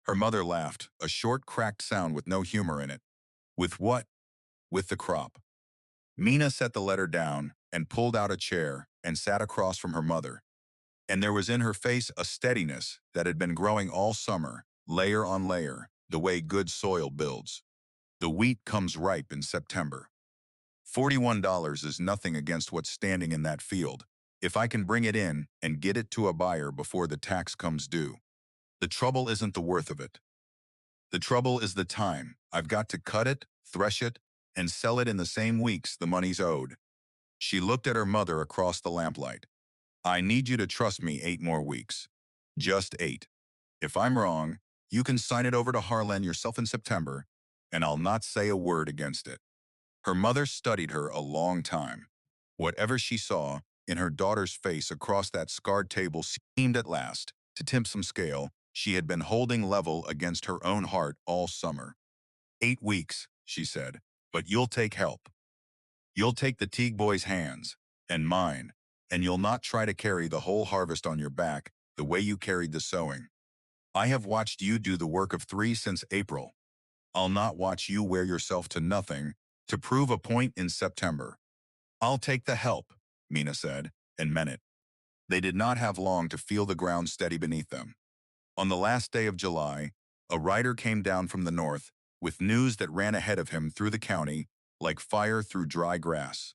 Her mother laughed, a short, cracked sound with no humor in it. With what? With the crop. Mina set the letter down and pulled out a chair and sat across from her mother. And there was in her face a steadiness that had been growing all summer, layer on layer, the way good soil builds. The wheat comes ripe in September. $41 is nothing against what's standing in that field, if I can bring it in and get it to a buyer before the tax comes due. The trouble isn't the worth of it. The trouble is the time. I've got to cut it, thresh it, and sell it in the same weeks the money's owed. She looked at her mother across the lamplight. I need you to trust me 8 more weeks. Just 8. If I'm wrong, you can sign it over to Harlan yourself in September, and I'll not say a word against it. Her mother studied her a long time. Whatever she saw in her daughter's face across that scarred table seemed at last to tip some scale she had been holding level against her own heart all summer. 8 weeks, she said, but you'll take help. You'll take the Teague boys' hands, and mine, and you'll not try to carry the whole harvest on your back the way you carried the sowing. I have watched you do the work of 3 since April. I'll not watch you wear yourself to nothing to prove a point in September. I'll take the help, Mina said, and meant it. They did not have long to feel the ground steady beneath them. On the last day of July, a rider came down from the north with news that ran ahead of him through the county like fire through dry grass.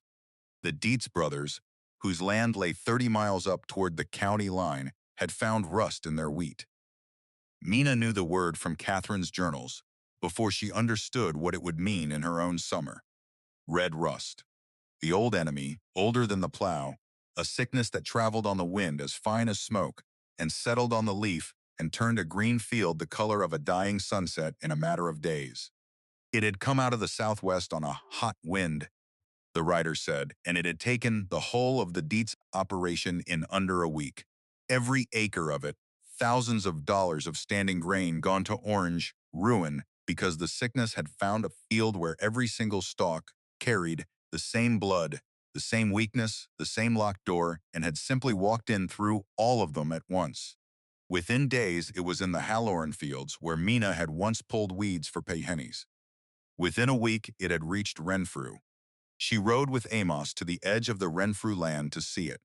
The Dietz brothers, whose land lay 30 miles up toward the county line, had found rust in their wheat. Mina knew the word from Catherine's journals before she understood what it would mean in her own summer. Red rust. The old enemy, older than the plow, a sickness that traveled on the wind as fine as smoke and settled on the leaf and turned a green field the color of a dying sunset in a matter of days. It had come out of the southwest on a hot wind, the writer said, and it had taken the whole of the Dietz operation in under a week. Every acre of it, thousands of dollars of standing grain gone to orange, ruin, because the sickness had found a field where every single stalk carried the same blood, the same weakness, the same locked door, and had simply walked in through all of them at once. Within days, it was in the Halloran fields where Mina had once pulled weeds for pennies. Within a week, it had reached Renfrew. She rode with Amos to the edge of the Renfrew land to see it,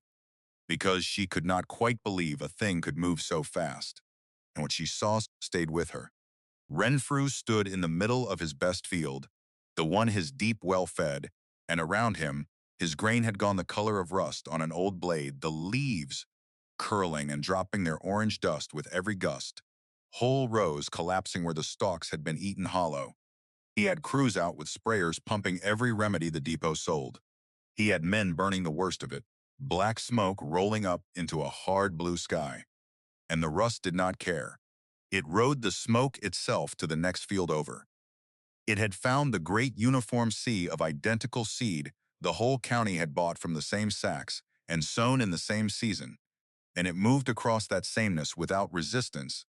because she could not quite believe a thing could move so fast, and what she saw stayed with her. Renfrew stood in the middle of his best field, the one his deep well fed, and around him, his grain had gone the color of rust on an old blade, the leaves curling and dropping their orange dust with every gust, whole rows collapsing where the stalks had been eaten hollow. He had crews out with sprayers pumping every remedy the depot sold. He had men burning the worst of it, black smoke rolling up into a hard blue sky. And the rust did not care. It rode the smoke itself to the next field over. It had found the great uniform sea of identical seed the whole county had bought from the same sacks and sown in the same season, and it moved across that sameness without resistance,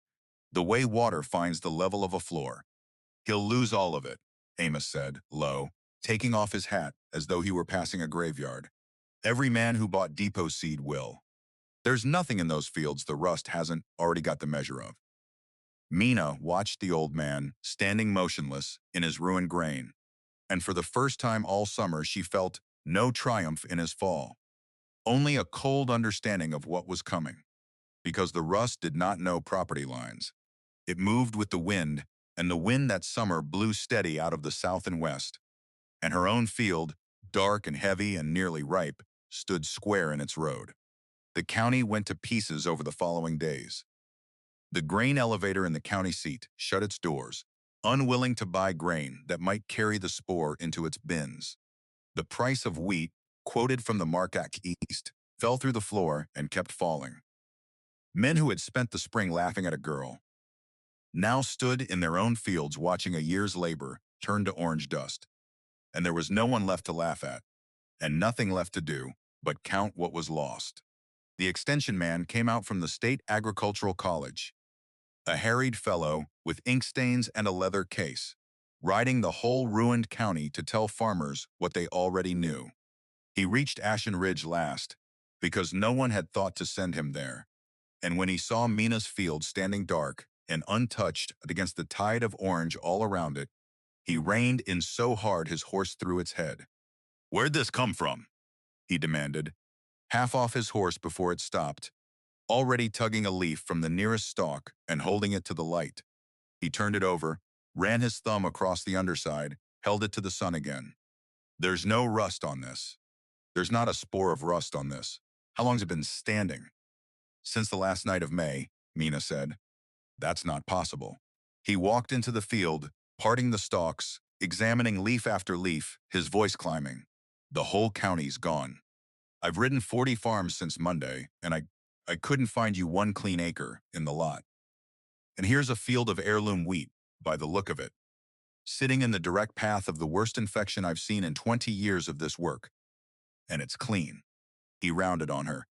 the way water finds the level of a floor. He'll lose all of it, Amos said, low, taking off his hat as though he were passing a graveyard. Every man who bought depot seed will. There's nothing in those fields the rust hasn't already got the measure of. Mina watched the old man, standing motionless in his ruined grain, and for the first time all summer she felt no triumph in his fall, only a cold understanding of what was coming, because the rust did not know property lines. It moved with the wind, and the wind that summer blew steady out of the south and west, and her own field, dark and heavy and nearly ripe, stood square in its road. The county went to pieces over the following days. The grain elevator in the county seat shut its doors, unwilling to buy grain that might carry the spore into its bins. The price of wheat, quoted from the Marquette East, fell through the floor and kept falling. Men who had spent the spring laughing at a girl now stood in their own fields watching a year's labor turn to orange dust, and there was no one left to laugh at, and nothing left to do but count what was lost. The extension man came out from the State Agricultural College, a harried fellow with ink stains and a leather case, riding the whole ruined county to tell farmers what they already knew. He reached Ashen Ridge last, because no one had thought to send him there, and when he saw Mina's field standing dark and untouched against the tide of orange all around it, He reined in so hard his horse threw its head. "Where'd this come from?" he demanded, half off his horse before it stopped, already tugging a leaf from the nearest stalk and holding it to the light. He turned it over, ran his thumb across the underside, held it to the sun again. "There's no rust on this. There's not a spore of rust on this. How long's it been standing?" "Since the last night of May," Mina said. "That's not possible." He walked into the field, parting the stalks, examining leaf after leaf, his voice climbing. "The whole county's gone. I've ridden 40 farms since Monday, and I couldn't find you one clean acre in the lot. And here's a field of heirloom wheat, by the look of it, sitting in the direct path of the worst infection I've seen in 20 years of this work. And it's clean." He rounded on her.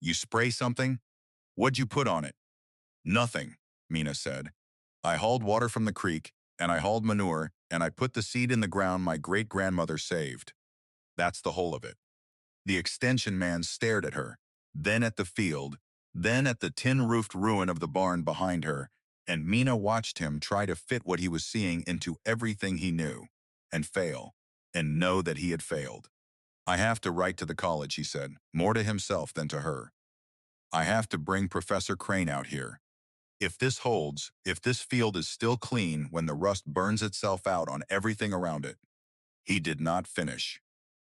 "You spray something? What'd you put on it?" "Nothing," Mina said. "I hauled water from the creek, and I hauled manure, and I put the seed in the ground my great-grandmother saved. That's the whole of it." The extension man stared at her, then at the field, then at the tin-roofed ruin of the barn behind her, and Mina watched him try to fit what he was seeing into everything he knew, and fail, and know that he had failed. "I have to write to the college," he said, more to himself than to her. "I have to bring Professor Crane out here. If this holds, if this field is still clean when the rust burns itself out on everything around it." He did not finish.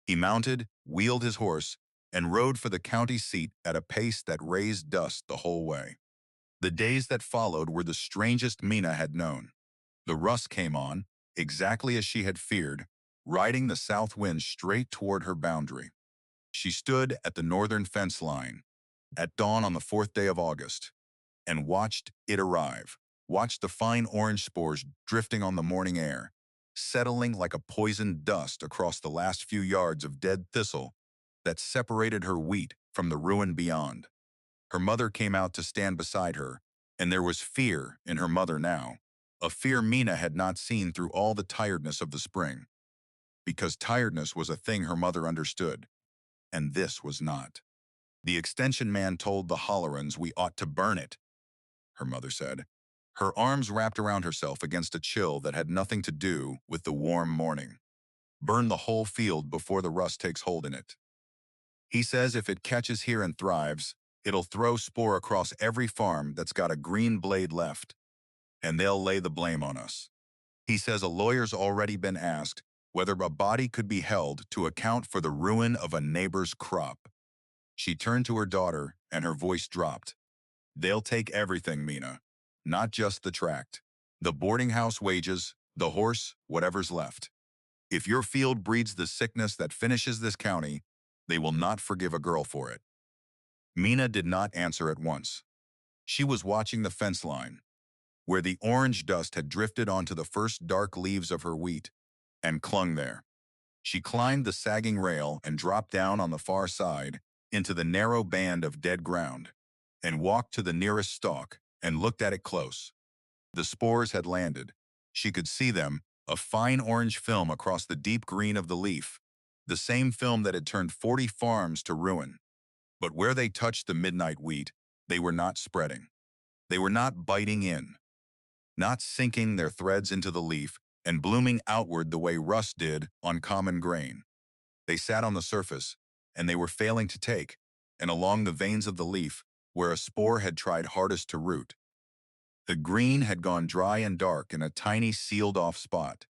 He mounted, wheeled his horse, and rode for the county seat at a pace that raised dust the whole way. The days that followed were the strangest Mina had known. The rust came on, exactly as she had feared, riding the south wind straight toward her boundary. She stood at the northern fence line, at dawn on the 4th day of August, and watched it arrive, watched the fine orange spores drifting on the morning air, settling like a poisoned dust across the last few yards of dead thistle that separated her wheat from the ruin beyond. Her mother came out to stand beside her, and there was fear in her mother now, a fear Mina had not seen through all the tiredness of the spring, because tiredness was a thing her mother understood, and this was not. "The extension man told the Hollerans we ought to burn it," her mother said, her arms wrapped around herself against a chill that had nothing to do with the warm morning. "Burn the whole field before the rust takes hold in it. He says if it catches here and thrives, it'll throw spore across every farm that's got a green blade left, and they'll lay the blame on us. He says a lawyer's already been asked whether a body could be held to account for the ruin of a neighbor's crop." She turned to her daughter, and her voice dropped. "They'll take everything, Mina, not just the tract. The boarding house wages, the horse, whatever's left. If your field breeds the sickness that finishes this county, they will not forgive a girl for it." Mina did not answer at once. She was watching the fence line, where the orange dust had drifted onto the first dark leaves of her wheat, and clung there. She climbed the sagging rail and dropped down on the far side into the narrow band of dead ground, and walked to the nearest stalk and looked at it close. The spores had landed. She could see them, a fine orange film across the deep green of the leaf, the same film that had turned 40 farms to ruin. But where they touched the midnight wheat, they were not spreading. They were not biting in, not sinking their threads into the leaf and blooming outward the way rust did on common grain. They sat on the surface, and they were failing to take, and along the veins of the leaf, where a spore had tried hardest to root. The green had gone dry and dark in a tiny sealed-off spot,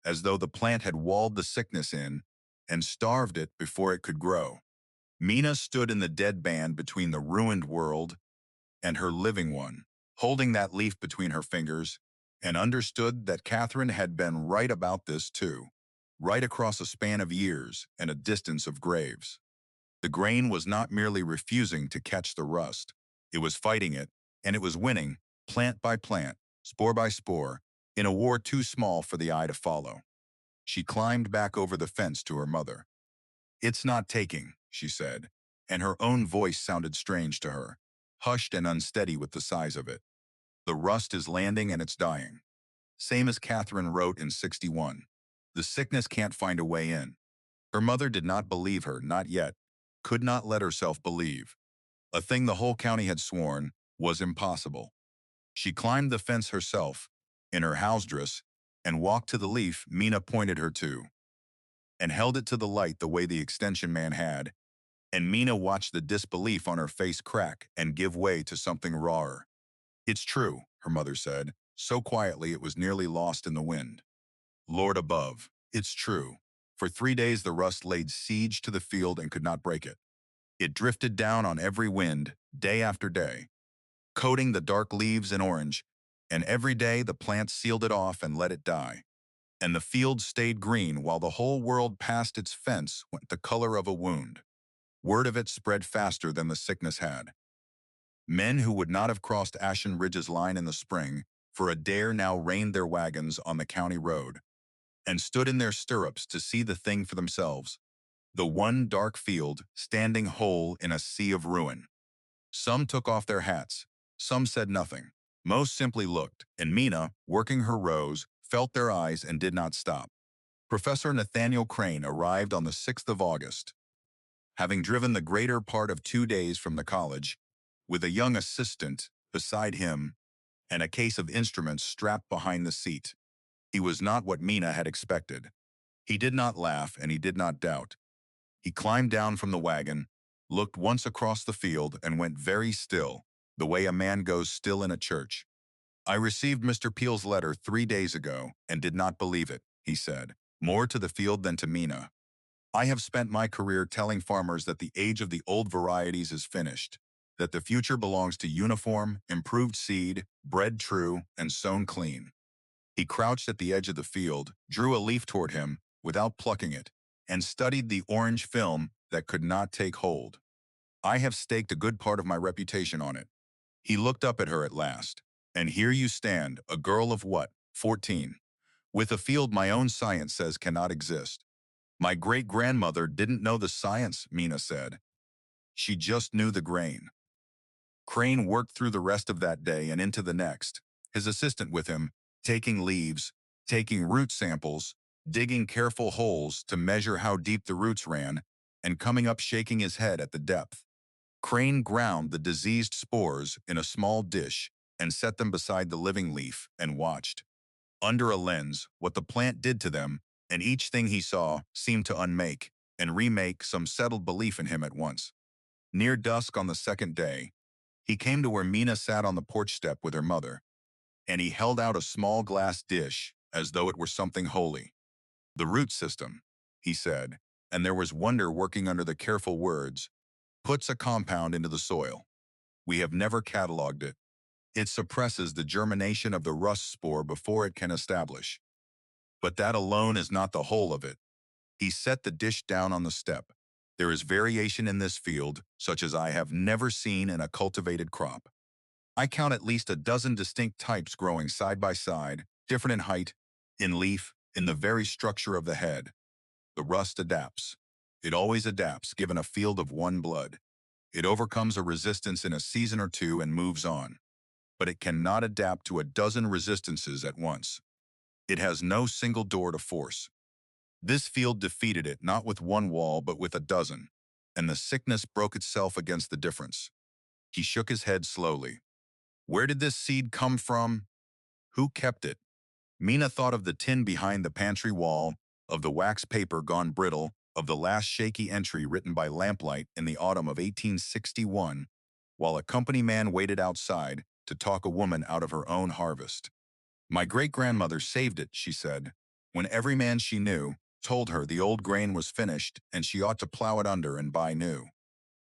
as though the plant had walled the sickness in and starved it before it could grow. Mina stood in the dead band between the ruined world and her living one, holding that leaf between her fingers, and understood that Catherine had been right about this too, right across a span of years and a distance of graves. The grain was not merely refusing to catch the rust. It was fighting it, and it was winning, plant by plant, spore by spore, in a war too small for the eye to follow. She climbed back over the fence to her mother. "It's not taking," she said, and her own voice sounded strange to her, hushed and unsteady with the size of it. "The rust is landing and it's dying. Same as Catherine wrote in 61. The sickness can't find a way in." Her mother did not believe her, not yet, could not let herself believe. A thing the whole county had sworn was impossible. She climbed the fence herself, in her house dress, and walked to the leaf Mina pointed her to, and held it to the light the way the extension man had, and Mina watched the disbelief on her face crack and give way to something rawer. "It's true," her mother said, so quietly it was nearly lost in the wind. "Lord above, it's true. For 3 days the rust laid siege to the field and could not break it. It drifted down on every wind, day after day, coating the dark leaves in orange, and every day the plants sealed it off and let it die. And the field stayed green while the whole world past its fence went the color of a wound. Word of it spread faster than the sickness had. Men who would not have crossed Ashen Ridge's line in the spring for a dare now reined their wagons on the county road and stood in their stirrups to see the thing for themselves, the one dark field standing whole in a sea of ruin. Some took off their hats, some said nothing. Most simply looked, and Mina, working her rows, felt their eyes and did not stop. Professor Nathaniel Crane arrived on the 6th of August, having driven the greater part of 2 days from the college, with a young assistant beside him and a case of instruments strapped behind the seat. He was not what Mina had expected. He did not laugh and he did not doubt. He climbed down from the wagon, looked once across the field, and went very still, the way a man goes still in a church. "I received Mr. Peel's letter 3 days ago and did not believe it," he said, more to the field than to Mina. "I have spent my career telling farmers that the age of the old varieties is finished, that the future belongs to uniform, improved seed, bred true, and sown clean." He crouched at the edge of the field, drew a leaf toward him without plucking it, and studied the orange film that could not take hold. "I have staked a good part of my reputation on it." He looked up at her at last. "And here you stand, a girl of what, 14, with a field my own science says cannot exist." "My great-grandmother didn't know the science," Mina said. "She just knew the grain." Crane worked through the rest of that day and into the next, his assistant with him, taking leaves, taking root samples, digging careful holes to measure how deep the roots ran, and coming up shaking his head at the depth. Crane ground the diseased spores in a small dish and set them beside the living leaf and watched, under a lens, what the plant did to them, and each thing he saw seemed to unmake and remake some settled belief in him at once. Near dusk on the second day, he came to where Mina sat on the porch step with her mother, and he held out a small glass dish as though it were something holy. "The root system," he said, and there was wonder working under the careful words, "puts a compound into the soil. We have never cataloged it. It suppresses the germination of the rust spore before it can establish. But that alone is not the whole of it." He set the dish down on the step. "There is variation in this field, such as I have never seen in a cultivated crop. I count at least a dozen distinct types growing side by side, different in height, in leaf, in the very structure of the head. The rust adapts. It always adapts, given a field of one blood. It overcomes a resistance in a season or two and moves on. But it cannot adapt to a dozen resistances at once. It has no single door to force. This field defeated it not with one wall but with a dozen, and the sickness broke itself against the difference." He shook his head slowly. "Where did this seed come from? Who kept it?" Mina thought of the tin behind the pantry wall, of the wax paper gone brittle, of the last shaky entry written by lamplight in the autumn of 1861, while a company man waited outside to talk a woman out of her own harvest. "My great-grandmother saved it," she said, "when every man she knew told her the old grain was finished and she ought to plow it under and buy new.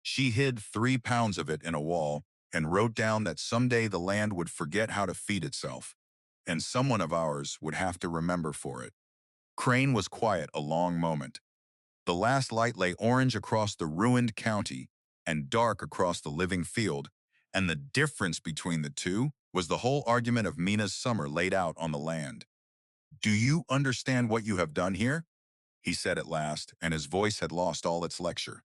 She hid 3 pounds of it in a wall and wrote down that someday the land would forget how to feed itself, and someone of ours would have to remember for it." Crane was quiet a long moment. The last light lay orange across the ruined county and dark across the living field, and the difference between the two was the whole argument of Mina's summer laid out on the land. "Do you understand what you have done here?" he said at last, and his voice had lost all its lecture.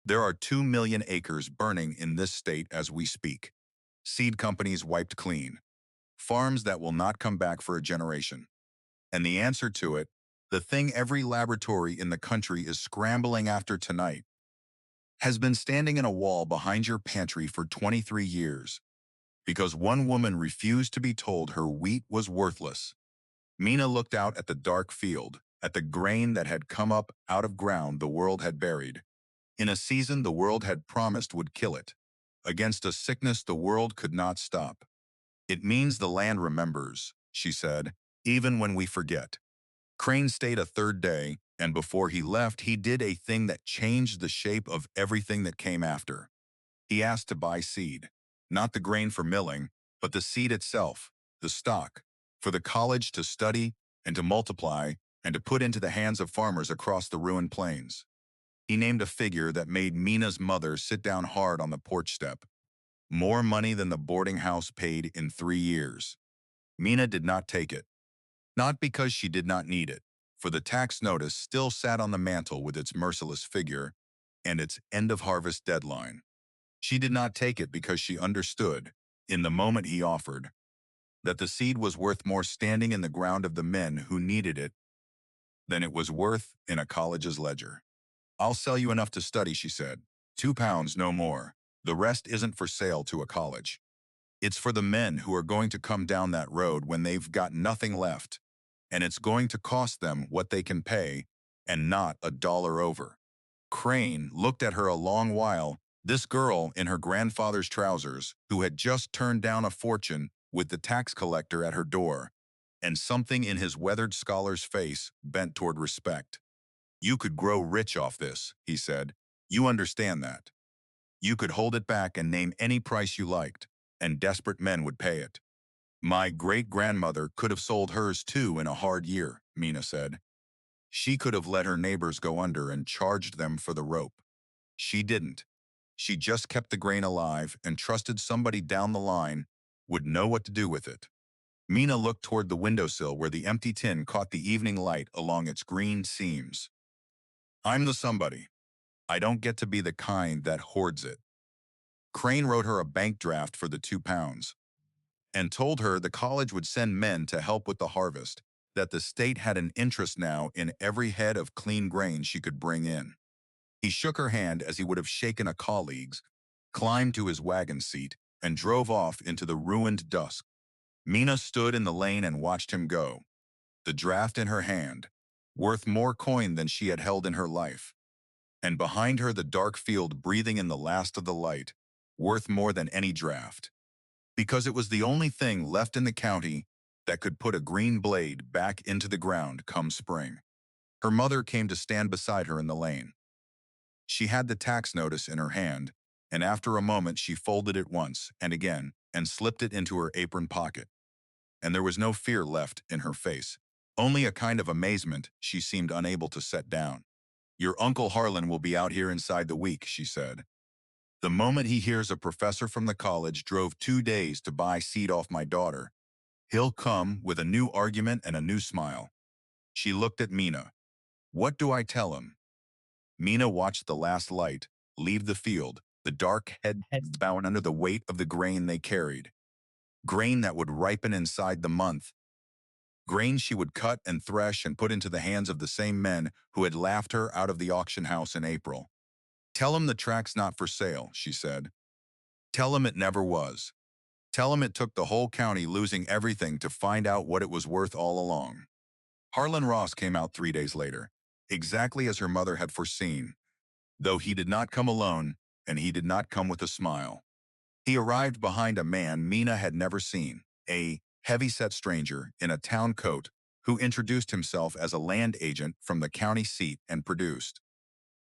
"There are 2 million acres burning in this state as we speak. Seed companies wiped clean. Farms that will not come back for a generation. And the answer to it, the thing every laboratory in the country is scrambling after tonight, has been standing in a wall behind your pantry for 23 years, because one woman refused to be told her wheat was worthless. Mina looked out at the dark field, at the grain that had come up out of ground the world had buried. In a season the world had promised would kill it. Against a sickness the world could not stop. It means the land remembers, she said, even when we forget. Crane stayed a third day, and before he left, he did a thing that changed the shape of everything that came after. He asked to buy seed. Not the grain for milling, but the seed itself, the stock, for the college to study and to multiply and to put into the hands of farmers across the ruined plains. He named a figure that made Mina's mother sit down hard on the porch step. More money than the boarding house paid in 3 years. Mina did not take it. Not because she did not need it, for the tax notice still sat on the mantel with its merciless figure and its end-of-harvest deadline. She did not take it because she understood, in the moment he offered, that the seed was worth more standing in the ground of the men who needed it than it was worth in a college's ledger. I'll sell you enough to study, she said. £2, no more. The rest isn't for sale to a college. It's for the men who are going to come down that road when they've got nothing left, and it's going to cost them what they can pay, and not a dollar over. Crane looked at her a long while, this girl in her grandfather's trousers, who had just turned down a fortune with the tax collector at her door, and something in his weathered scholar's face bent toward respect. You could grow rich off this, he said. You understand that. You could hold it back and name any price you liked, and desperate men would pay it. My great-grandmother could have sold hers too in a hard year, Mina said. She could have let her neighbors go under and charged them for the rope. She didn't. She just kept the grain alive and trusted somebody down the line would know what to do with it. Mina looked toward the windowsill where the empty tin caught the evening light along its green seams. I'm the somebody. I don't get to be the kind that hoards it. Crane wrote her a bank draft for the £2 and told her the college would send men to help with the harvest, that the state had an interest now in every head of clean grain she could bring in. He shook her hand as he would have shaken a colleague's, climbed to his wagon seat, and drove off into the ruined dusk. Mina stood in the lane and watched him go, the draft in her hand, worth more coin than she had held in her life, and behind her the dark field breathing in the last of the light, worth more than any draft, because it was the only thing left in the county that could put a green blade back into the ground come spring. Her mother came to stand beside her in the lane. She had the tax notice in her hand, and after a moment she folded it once and again and slipped it into her apron pocket. And there was no fear left in her face, only a kind of amazement she seemed unable to set down. Your Uncle Harlan will be out here inside the week, she said. The moment he hears a professor from the college drove 2 days to buy seed off my daughter, he'll come with a new argument and a new smile. She looked at Mina. What do I tell him? Mina watched the last light leave the field, the dark head bowing under the weight of the grain they carried. Grain that would ripen inside the month. Grain she would cut and thresh and put into the hands of the same men who had laughed her out of the auction house in April. Tell him the track's not for sale, she said. Tell him it never was. Tell him it took the whole county losing everything to find out what it was worth all along. Harlan Ross came out 3 days later, exactly as her mother had foreseen, though he did not come alone, and he did not come with a smile. He arrived behind a man Mina had never seen, a heavy-set stranger in a town coat who introduced himself as a land agent from the county seat and produced,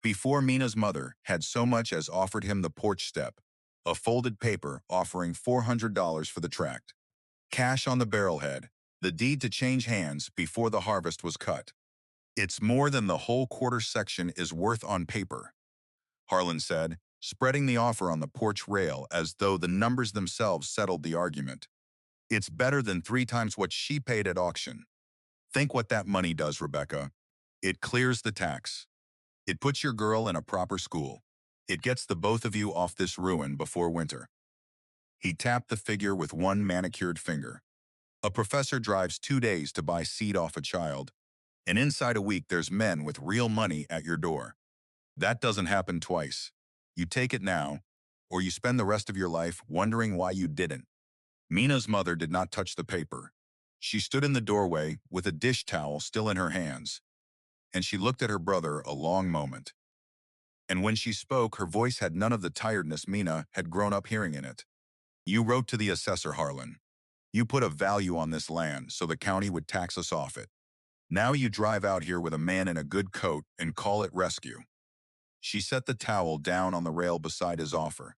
before Mina's mother had so much as offered him the porch step, a folded paper offering $400 for the tract. Cash on the barrelhead, the deed to change hands before the harvest was cut. It's more than the whole quarter section is worth on paper, Harlan said, spreading the offer on the porch rail as though the numbers themselves settled the argument. It's better than 3 times what she paid at auction. Think what that money does, Rebecca. It clears the tax. It puts your girl in a proper school. It gets the both of you off this ruin before winter. He tapped the figure with one manicured finger. A professor drives 2 days to buy seed off a child, and inside a week there's men with real money at your door. That doesn't happen twice. You take it now, or you spend the rest of your life wondering why you didn't. Mina's mother did not touch the paper. She stood in the doorway with a dish towel still in her hands, and she looked at her brother a long moment. And when she spoke, her voice had none of the tiredness Mina had grown up hearing in it. You wrote to the assessor, Harlan. You put a value on this land so the county would tax us off it. Now you drive out here with a man in a good coat and call it rescue. She set the towel down on the rail beside his offer.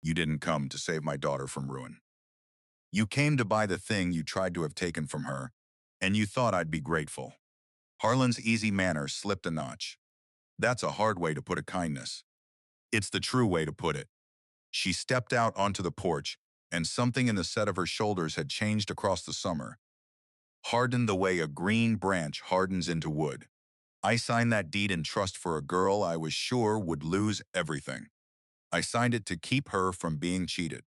You didn't come to save my daughter from ruin. You came to buy the thing you tried to have taken from her, and you thought I'd be grateful. Harlan's easy manner slipped a notch. That's a hard way to put a kindness. It's the true way to put it. She stepped out onto the porch, and something in the set of her shoulders had changed across the summer, hardened the way a green branch hardens into wood. I signed that deed in trust for a girl I was sure would lose everything. I signed it to keep her from being cheated.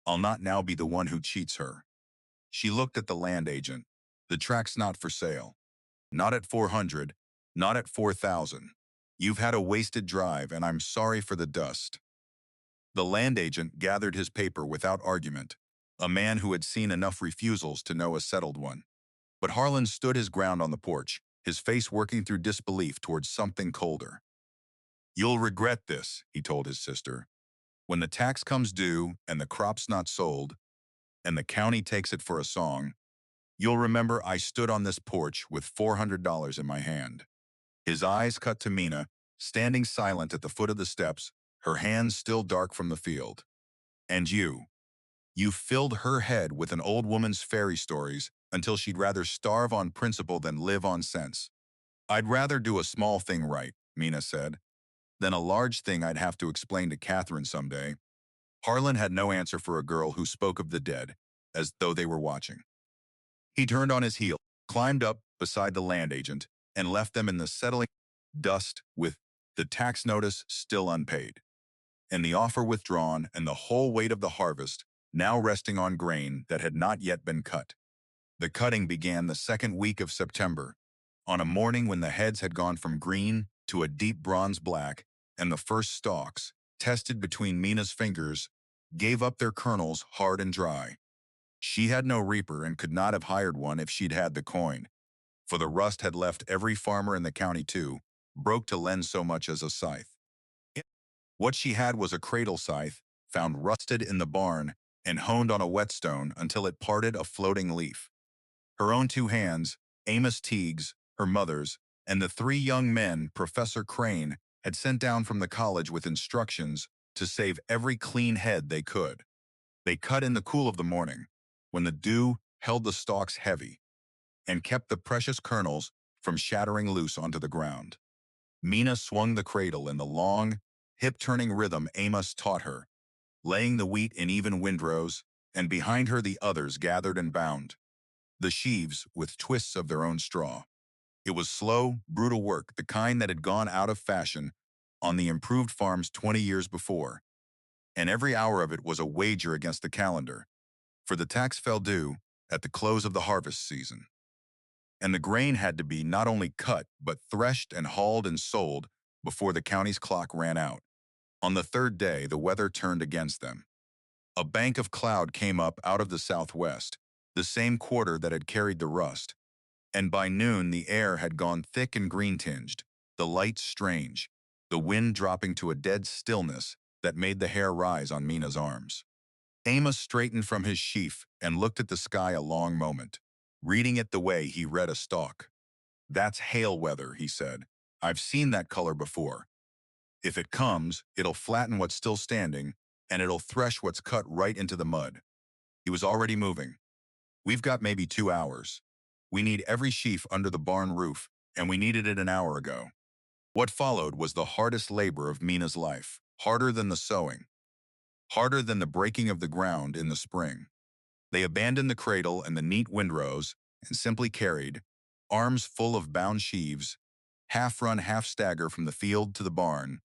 I'll not now be the one who cheats her. She looked at the land agent. The track's not for sale. Not at 400, not at 4,000. You've had a wasted drive, and I'm sorry for the dust. The land agent gathered his paper without argument, a man who had seen enough refusals to know a settled one. But Harlan stood his ground on the porch, his face working through disbelief towards something colder. You'll regret this, he told his sister. When the tax comes due and the crop's not sold, and the county takes it for a song, you'll remember I stood on this porch with $400 in my hand. His eyes cut to Mina, standing silent at the foot of the steps, her hands still dark from the field. And you filled her head with an old woman's fairy stories until she'd rather starve on principle than live on sense. I'd rather do a small thing right, Mina said, than a large thing I'd have to explain to Catherine someday. Harlan had no answer for a girl who spoke of the dead, as though they were watching. He turned on his heel, climbed up beside the land agent, and left them in the settling dust with the tax notice still unpaid, and the offer withdrawn, and the whole weight of the harvest now resting on grain that had not yet been cut. The cutting began the second week of September, on a morning when the heads had gone from green to a deep bronze black, and the first stalks, tested between Mina's fingers, gave up their kernels hard and dry. She had no reaper and could not have hired one if she'd had the coin, for the rust had left every farmer in the county too broke to lend so much as a scythe. What she had was a cradle scythe, found rusted in the barn and honed on a whetstone until it parted a floating leaf. Her own two hands, Amos Teague's, her mother's, and the three young men Professor Crane had sent down from the college with instructions to save every clean head they could. They cut in the cool of the morning, when the dew held the stalks heavy, and kept the precious kernels from shattering loose onto the ground. Mina swung the cradle in the long, hip-turning rhythm Amos taught her, laying the wheat in even windrows, and behind her the others gathered and bound, the sheaves with twists of their own straw. It was slow, brutal work, the kind that had gone out of fashion on the improved farms 20 years before, and every hour of it was a wager against the calendar, for the tax fell due at the close of the harvest season. And the grain had to be not only cut, but threshed and hauled and sold before the county's clock ran out. On the third day, the weather turned against them. A bank of cloud came up out of the southwest, the same quarter that had carried the rust, and by noon the air had gone thick and green-tinged, the light strange, the wind dropping to a dead stillness that made the hair rise on Mina's arms. Amos straightened from his sheaf and looked at the sky a long moment, reading it the way he read a stalk. That's hail weather, he said. I've seen that color before. If it comes, it'll flatten what's still standing, and it'll thresh what's cut right into the mud. He was already moving. We've got maybe 2 hours. We need every sheaf under the barn roof, and we needed it an hour ago. What followed was the hardest labor of Mina's life, harder than the sowing, harder than the breaking of the ground in the spring. They abandoned the cradle and the neat windrows and simply carried, arms full of bound sheaves, half run, half stagger from the field to the barn,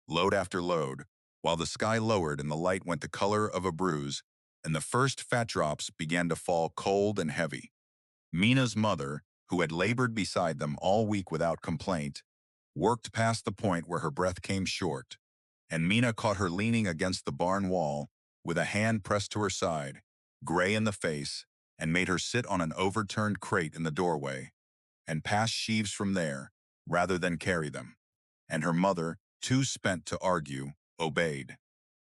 load after load, while the sky lowered and the light went the color of a bruise, and the first fat drops began to fall cold and heavy. Mina's mother, who had labored beside them all week without complaint, worked past the point where her breath came short, and Mina caught her leaning against the barn wall with a hand pressed to her side, gray in the face, and made her sit on an overturned crate in the doorway and pass sheaves from there rather than carry them. And her mother, too spent to argue, obeyed.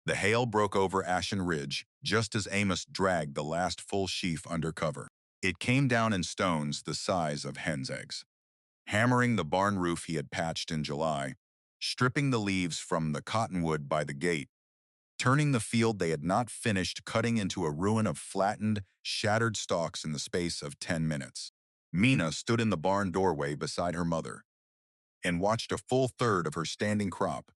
The hail broke over Ashen Ridge just as Amos dragged the last full sheaf under cover. It came down in stones the size of hen's eggs, hammering the barn roof he had patched in July, stripping the leaves from the cottonwood by the gate, turning the field they had not finished cutting into a ruin of flattened, shattered stalks in the space of 10 minutes. Mina stood in the barn doorway beside her mother and watched a full third of her standing crop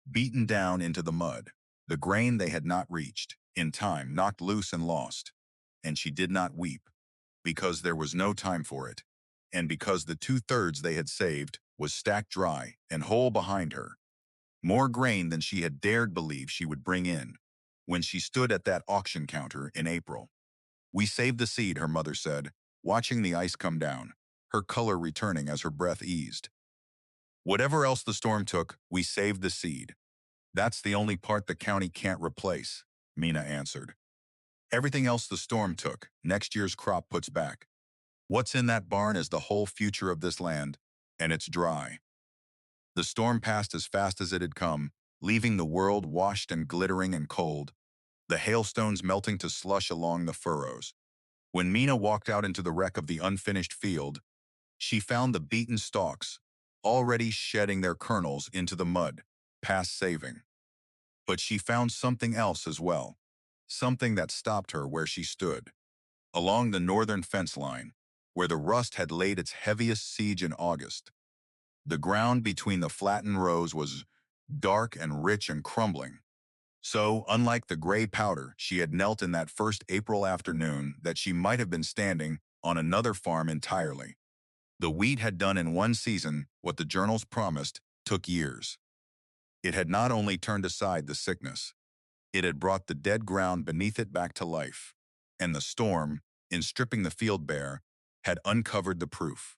beaten down into the mud. The grain they had not reached, in time, knocked loose and lost. And she did not weep, because there was no time for it, and because the 2/3 they had saved was stacked dry and whole behind her. More grain than she had dared believe she would bring in when she stood at that auction counter in April. "We saved the seed," her mother said, watching the ice come down, her color returning as her breath eased. "Whatever else the storm took, we saved the seed. That's the only part the county can't replace," Mina answered. "Everything else the storm took, next year's crop puts back. What's in that barn is the whole future of this land, and it's dry." The storm passed as fast as it had come, leaving the world washed and glittering and cold, the hailstones melting to slush along the furrows. When Mina walked out into the wreck of the unfinished field, she found the beaten stalks already shedding their kernels into the mud, past saving. But she found something else as well, something that stopped her where she stood, along the northern fence line, where the rust had laid its heaviest siege in August. The ground between the flattened rows was dark and rich and crumbling. So, unlike the gray powder she had knelt in that first April afternoon, that she might have been standing on another farm entirely. The wheat had done in one season what the journals promised took years. It had not only turned aside the sickness, it had brought the dead ground beneath it back to life. And the storm, in stripping the field bare, had uncovered the proof.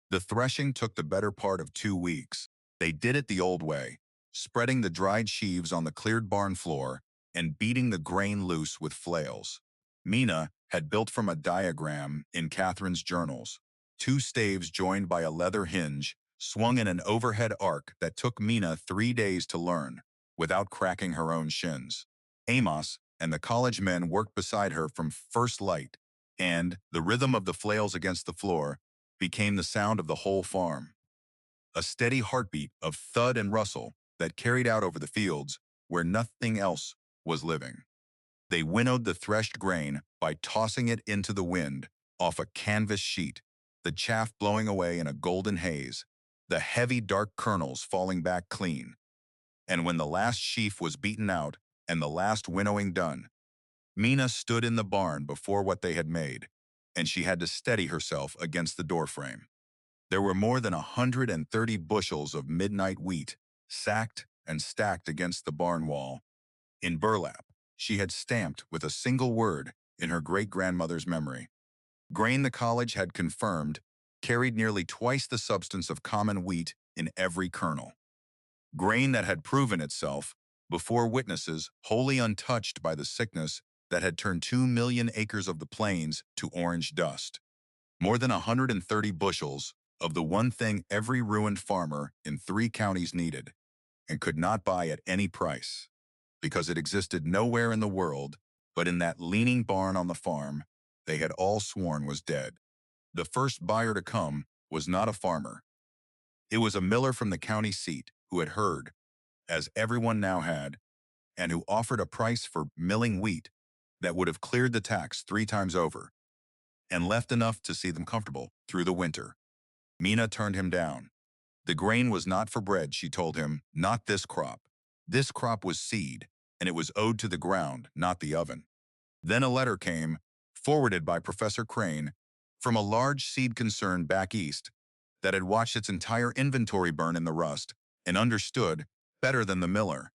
The threshing took the better part of 2 weeks. They did it the old way, spreading the dried sheaves on the cleared barn floor and beating the grain loose with flails. Mina had built from a diagram in Catherine's journals, 2 staves joined by a leather hinge, swung in an overhead arc that took Mina 3 days to learn, without cracking her own shins. Amos and the college men worked beside her from first light, and the rhythm of the flails against the floor became the sound of the whole farm. A steady heartbeat of thud and rustle that carried out over the fields where nothing else was living. They winnowed the threshed grain by tossing it into the wind off a canvas sheet, the chaff blowing away in a golden haze, the heavy dark kernels falling back clean. And when the last sheaf was beaten out and the last winnowing done, Mina stood in the barn before what they had made, and she had to steady herself against the doorframe. There were more than 130 bushels of midnight wheat, sacked and stacked against the barn wall. In burlap, she had stamped with a single word in her great-grandmother's memory. Grain the college had confirmed carried nearly twice the substance of common wheat in every kernel. Grain that had proven itself, before witnesses, wholly untouched by the sickness that had turned 2 million acres of the plains to orange dust. More than 130 bushels of the one thing every ruined farmer in 3 counties needed and could not buy at any price, because it existed nowhere in the world but in that leaning barn on the farm they had all sworn was dead. The first buyer to come was not a farmer. It was a miller from the county seat who had heard, as everyone now had, and who offered a price for milling wheat that would have cleared the tax 3 times over and left enough to see them comfortable through the winter. Mina turned him down. The grain was not for bread, she told him, not this crop. This crop was seed, and it was owed to the ground, not the oven. Then a letter came, forwarded by Professor Crane, from a large seed concern back east that had watched its entire inventory burn in the rust and understood, better than the miller,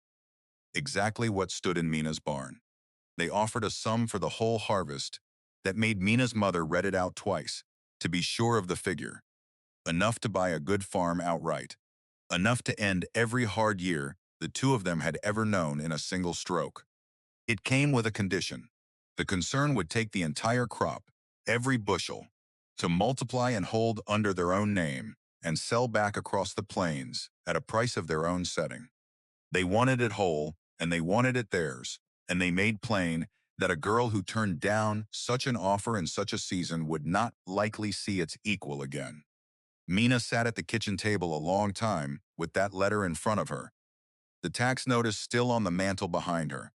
exactly what stood in Mina's barn. They offered a sum for the whole harvest that made Mina's mother read it out twice, to be sure of the figure. Enough to buy a good farm outright. Enough to end every hard year the 2 of them had ever known in a single stroke. It came with a condition. The concern would take the entire crop, every bushel, to multiply and hold under their own name and sell back across the plains at a price of their own setting. They wanted it whole, and they wanted it theirs, and they made plain that a girl who turned down such an offer in such a season would not likely see its equal again. Mina sat at the kitchen table a long time with that letter in front of her, the tax notice still on the mantel behind her,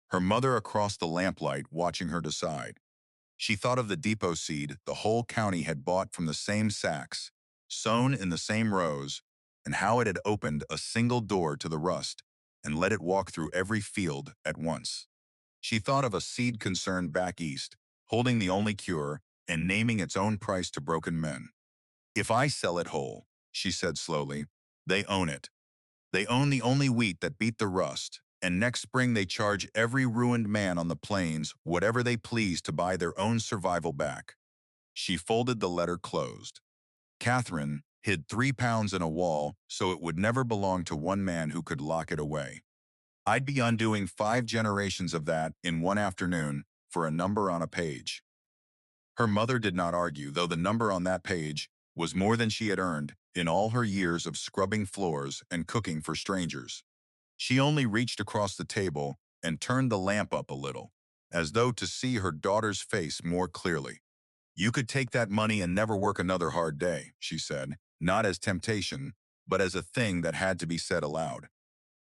her mother across the lamplight watching her decide. She thought of the depot seed the whole county had bought from the same sacks, sown in the same rows, and how it had opened a single door to the rust and let it walk through every field at once. She thought of a seed concern back east, holding the only cure and naming its own price to broken men. If I sell it whole, she said slowly, they own it. They own the only wheat that beat the rust, and next spring they charge every ruined man on the plains whatever they please to buy their own survival back. She folded the letter closed. Catherine hid 3 pounds in a wall so it would never belong to one man who could lock it away. I'd be undoing 5 generations of that in one afternoon for a number on a page. Her mother did not argue, though the number on that page was more than she had earned in all her years of scrubbing floors and cooking for strangers. She only reached across the table and turned the lamp up a little, as though to see her daughter's face more clearly. You could take that money and never work another hard day, she said, not as temptation, but as a thing that had to be said aloud.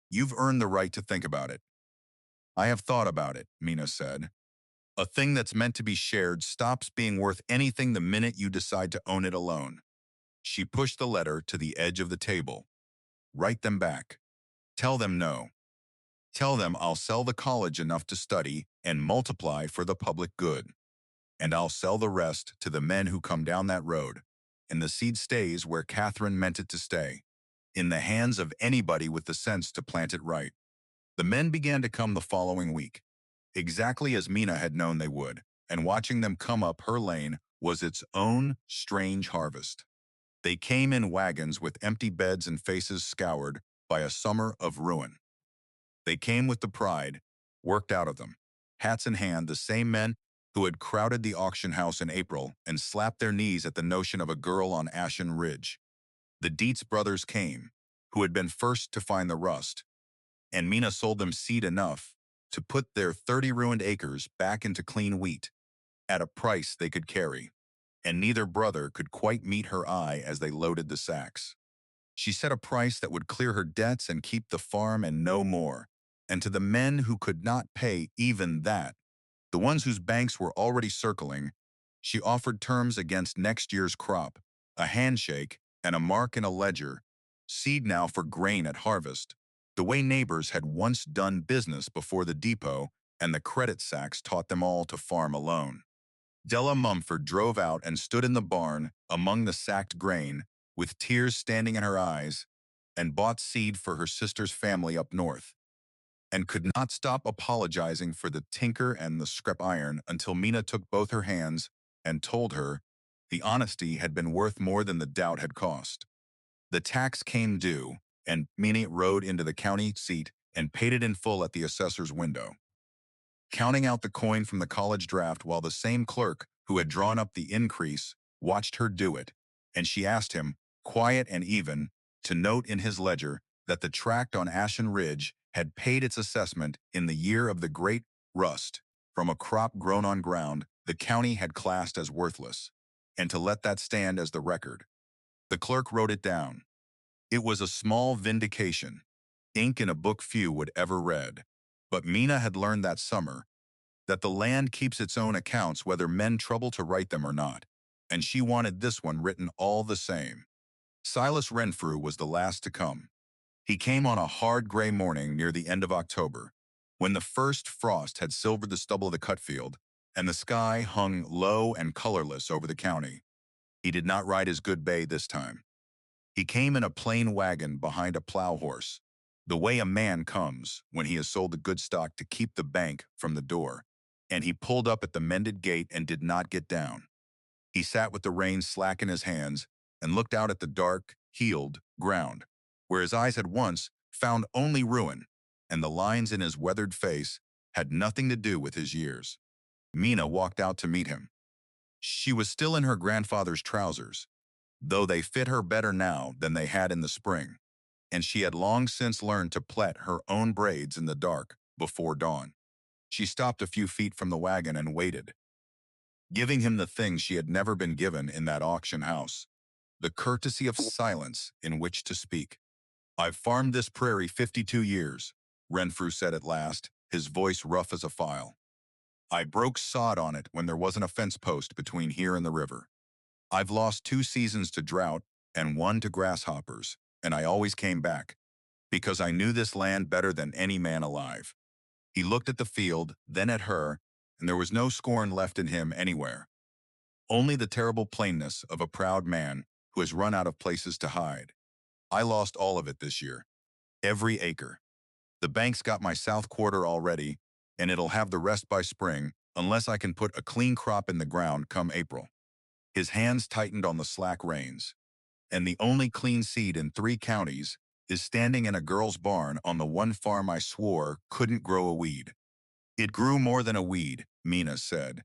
You've earned the right to think about it. I have thought about it, Mina said. A thing that's meant to be shared stops being worth anything the minute you decide to own it alone. She pushed the letter to the edge of the table. Write them back. Tell them no. Tell them I'll sell the college enough to study and multiply for the public good. And I'll sell the rest to the men who come down that road. And the seed stays where Catherine meant it to stay, in the hands of anybody with the sense to plant it right. The men began to come the following week, exactly as Mina had known they would, and watching them come up her lane was its own strange harvest. They came in wagons with empty beds and faces scoured by a summer of ruin. They came with the pride, worked out of them, hats in hand, the same men who had crowded the auction house in April and slapped their knees at the notion of a girl on Ashen Ridge. The Dietz brothers came, who had been first to find the rust, and Mina sold them seed enough to put their 30 ruined acres back into clean wheat at a price they could carry, and neither brother could quite meet her eye as they loaded the sacks. She set a price that would clear her debts and keep the farm and no more, and to the men who could not pay even that, the ones whose banks were already circling, she offered terms against next year's crop, a handshake and a mark in a ledger, seed now for grain at harvest, the way neighbors had once done business before the depot and the credit sacks taught them all to farm alone. Della Mumford drove out and stood in the barn among the sacked grain, with tears standing in her eyes, and bought seed for her sister's family up north, and could not stop apologizing for the tinker and the scrap iron until Mina took both her hands and told her the honesty had been worth more than the doubt had cost. The tax came due, and Mina rode into the county seat and paid it in full at the assessor's window, counting out the coin from the college draft while the same clerk who had drawn up the increase watched her do it, and she asked him, quiet and even, to note in his ledger that the tract on Ashen Ridge had paid its assessment in the year of the great rust from a crop grown on ground the county had classed as worthless, and to let that stand as the record. The clerk wrote it down. It was a small vindication, ink in a book few would ever read, but Mina had learned that summer that the land keeps its own accounts whether men trouble to write them or not, and she wanted this one written all the same. Silas Renfrew was the last to come. He came on a hard gray morning near the end of October, when the first frost had silvered the stubble of the cut field, and the sky hung low and colorless over the county. He did not ride his good bay this time. He came in a plain wagon behind a plow horse, the way a man comes when he has sold the good stock to keep the bank from the door, and he pulled up at the mended gate and did not get down. He sat with the reins slack in his hands and looked out at the dark, healed ground, where his eyes had once found only ruin, and the lines in his weathered face had nothing to do with his years. Mina walked out to meet him. She was still in her grandfather's trousers, though they fit her better now than they had in the spring, and she had long since learned to plait her own braids in the dark before dawn. She stopped a few feet from the wagon and waited, giving him the things she had never been given in that auction house, the courtesy of silence in which to speak. "I've farmed this prairie 52 years, Renfrew said at last, his voice rough as a file. "I broke sod on it when there wasn't a fence post between here and the river. I've lost 2 seasons to drought and 1 to grasshoppers, and I always came back, because I knew this land better than any man alive." He looked at the field, then at her, and there was no scorn left in him anywhere. Only the terrible plainness of a proud man who has run out of places to hide. "I lost all of it this year. Every acre. The bank's got my south quarter already, and it'll have the rest by spring, unless I can put a clean crop in the ground come April." His hands tightened on the slack reins. "And the only clean seed in 3 counties is standing in a girl's barn on the one farm I swore couldn't grow a weed." "It grew more than a weed," Mina said.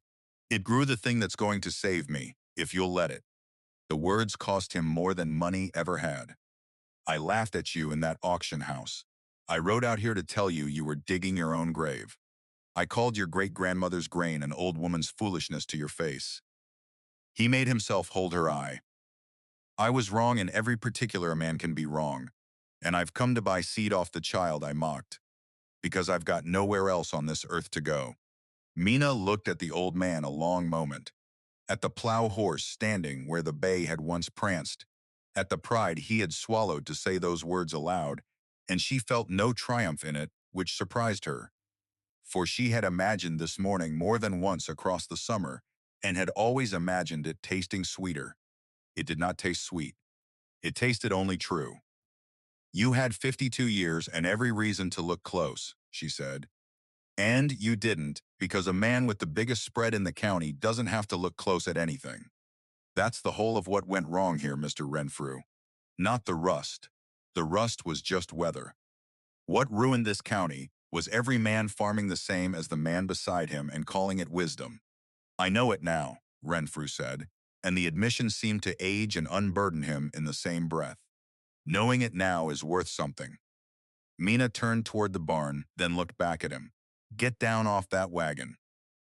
"It grew the thing that's going to save me, if you'll let it." The words cost him more than money ever had. "I laughed at you in that auction house. I rode out here to tell you you were digging your own grave. I called your great-grandmother's grain an old woman's foolishness to your face." He made himself hold her eye. "I was wrong in every particular a man can be wrong, and I've come to buy seed off the child I mocked, because I've got nowhere else on this earth to go." Mina looked at the old man a long moment, at the plow horse standing where the bay had once pranced, at the pride he had swallowed to say those words aloud, and she felt no triumph in it, which surprised her. For she had imagined this morning more than once across the summer, and had always imagined it tasting sweeter. It did not taste sweet. It tasted only true. "You had 52 years and every reason to look close," she said. "And you didn't, because a man with the biggest spread in the county doesn't have to look close at anything. That's the whole of what went wrong here, Mr. Renfrew. Not the rust. The rust was just weather. What ruined this county was every man farming the same as the man beside him and calling it wisdom." "I know it now," Renfrew said, and the admission seemed to age and unburden him in the same breath. "Knowing it now is worth something." Mina turned toward the barn, then looked back at him. "Get down off that wagon.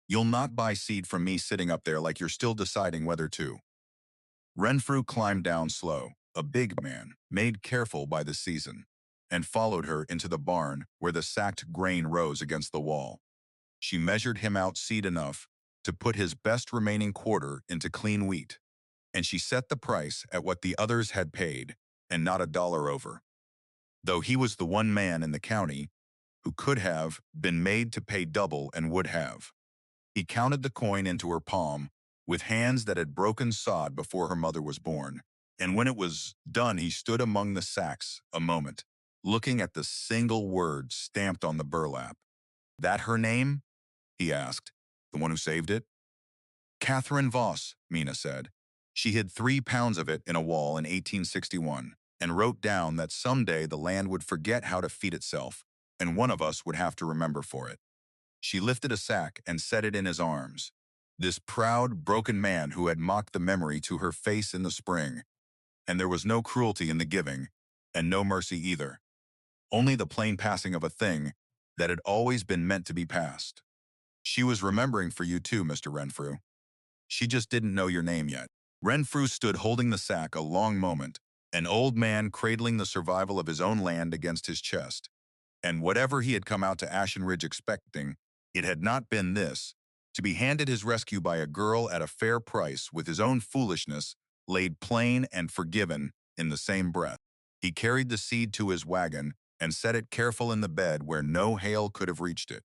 You'll not buy seed from me sitting up there like you're still deciding whether to." Renfrew climbed down slow, a big man, made careful by the season, and followed her into the barn where the sacked grain rose against the wall. She measured him out seed enough to put his best remaining quarter into clean wheat, and she set the price at what the others had paid, and not a dollar over. Though he was the one man in the county who could have been made to pay double and would have. He counted the coin into her palm with hands that had broken sod before her mother was born, and when it was done he stood among the sacks a moment, looking at the single word stamped on the burlap. "That her name?" he asked. "The one who saved it?" "Catherine Voss," Mina said. "She hid 3 pounds of it in a wall in 1861, and wrote down that someday the land would forget how to feed itself, and one of us would have to remember for it." She lifted a sack and set it in his arms. This proud, broken man who had mocked the memory to her face in the spring, and there was no cruelty in the giving, and no mercy either. Only the plain passing of a thing that had always been meant to be passed. "She was remembering for you too, Mr. Renfrew. She just didn't know your name yet." Renfrew stood holding the sack a long moment, an old man cradling the survival of his own land against his chest. And whatever he had come out to Ashen Ridge expecting, it had not been this, to be handed his rescue by a girl at a fair price with his own foolishness laid plain and forgiven in the same breath. He carried the seed to his wagon and set it careful in the bed where no hail could have reached it.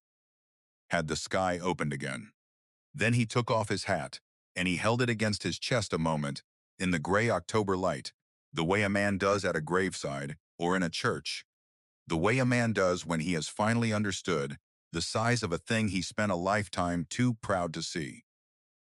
Had the sky opened again. Then he took off his hat, and he held it against his chest a moment in the gray October light, the way a man does at a graveside or in a church, the way a man does when he has finally understood the size of a thing he spent a lifetime too proud to see.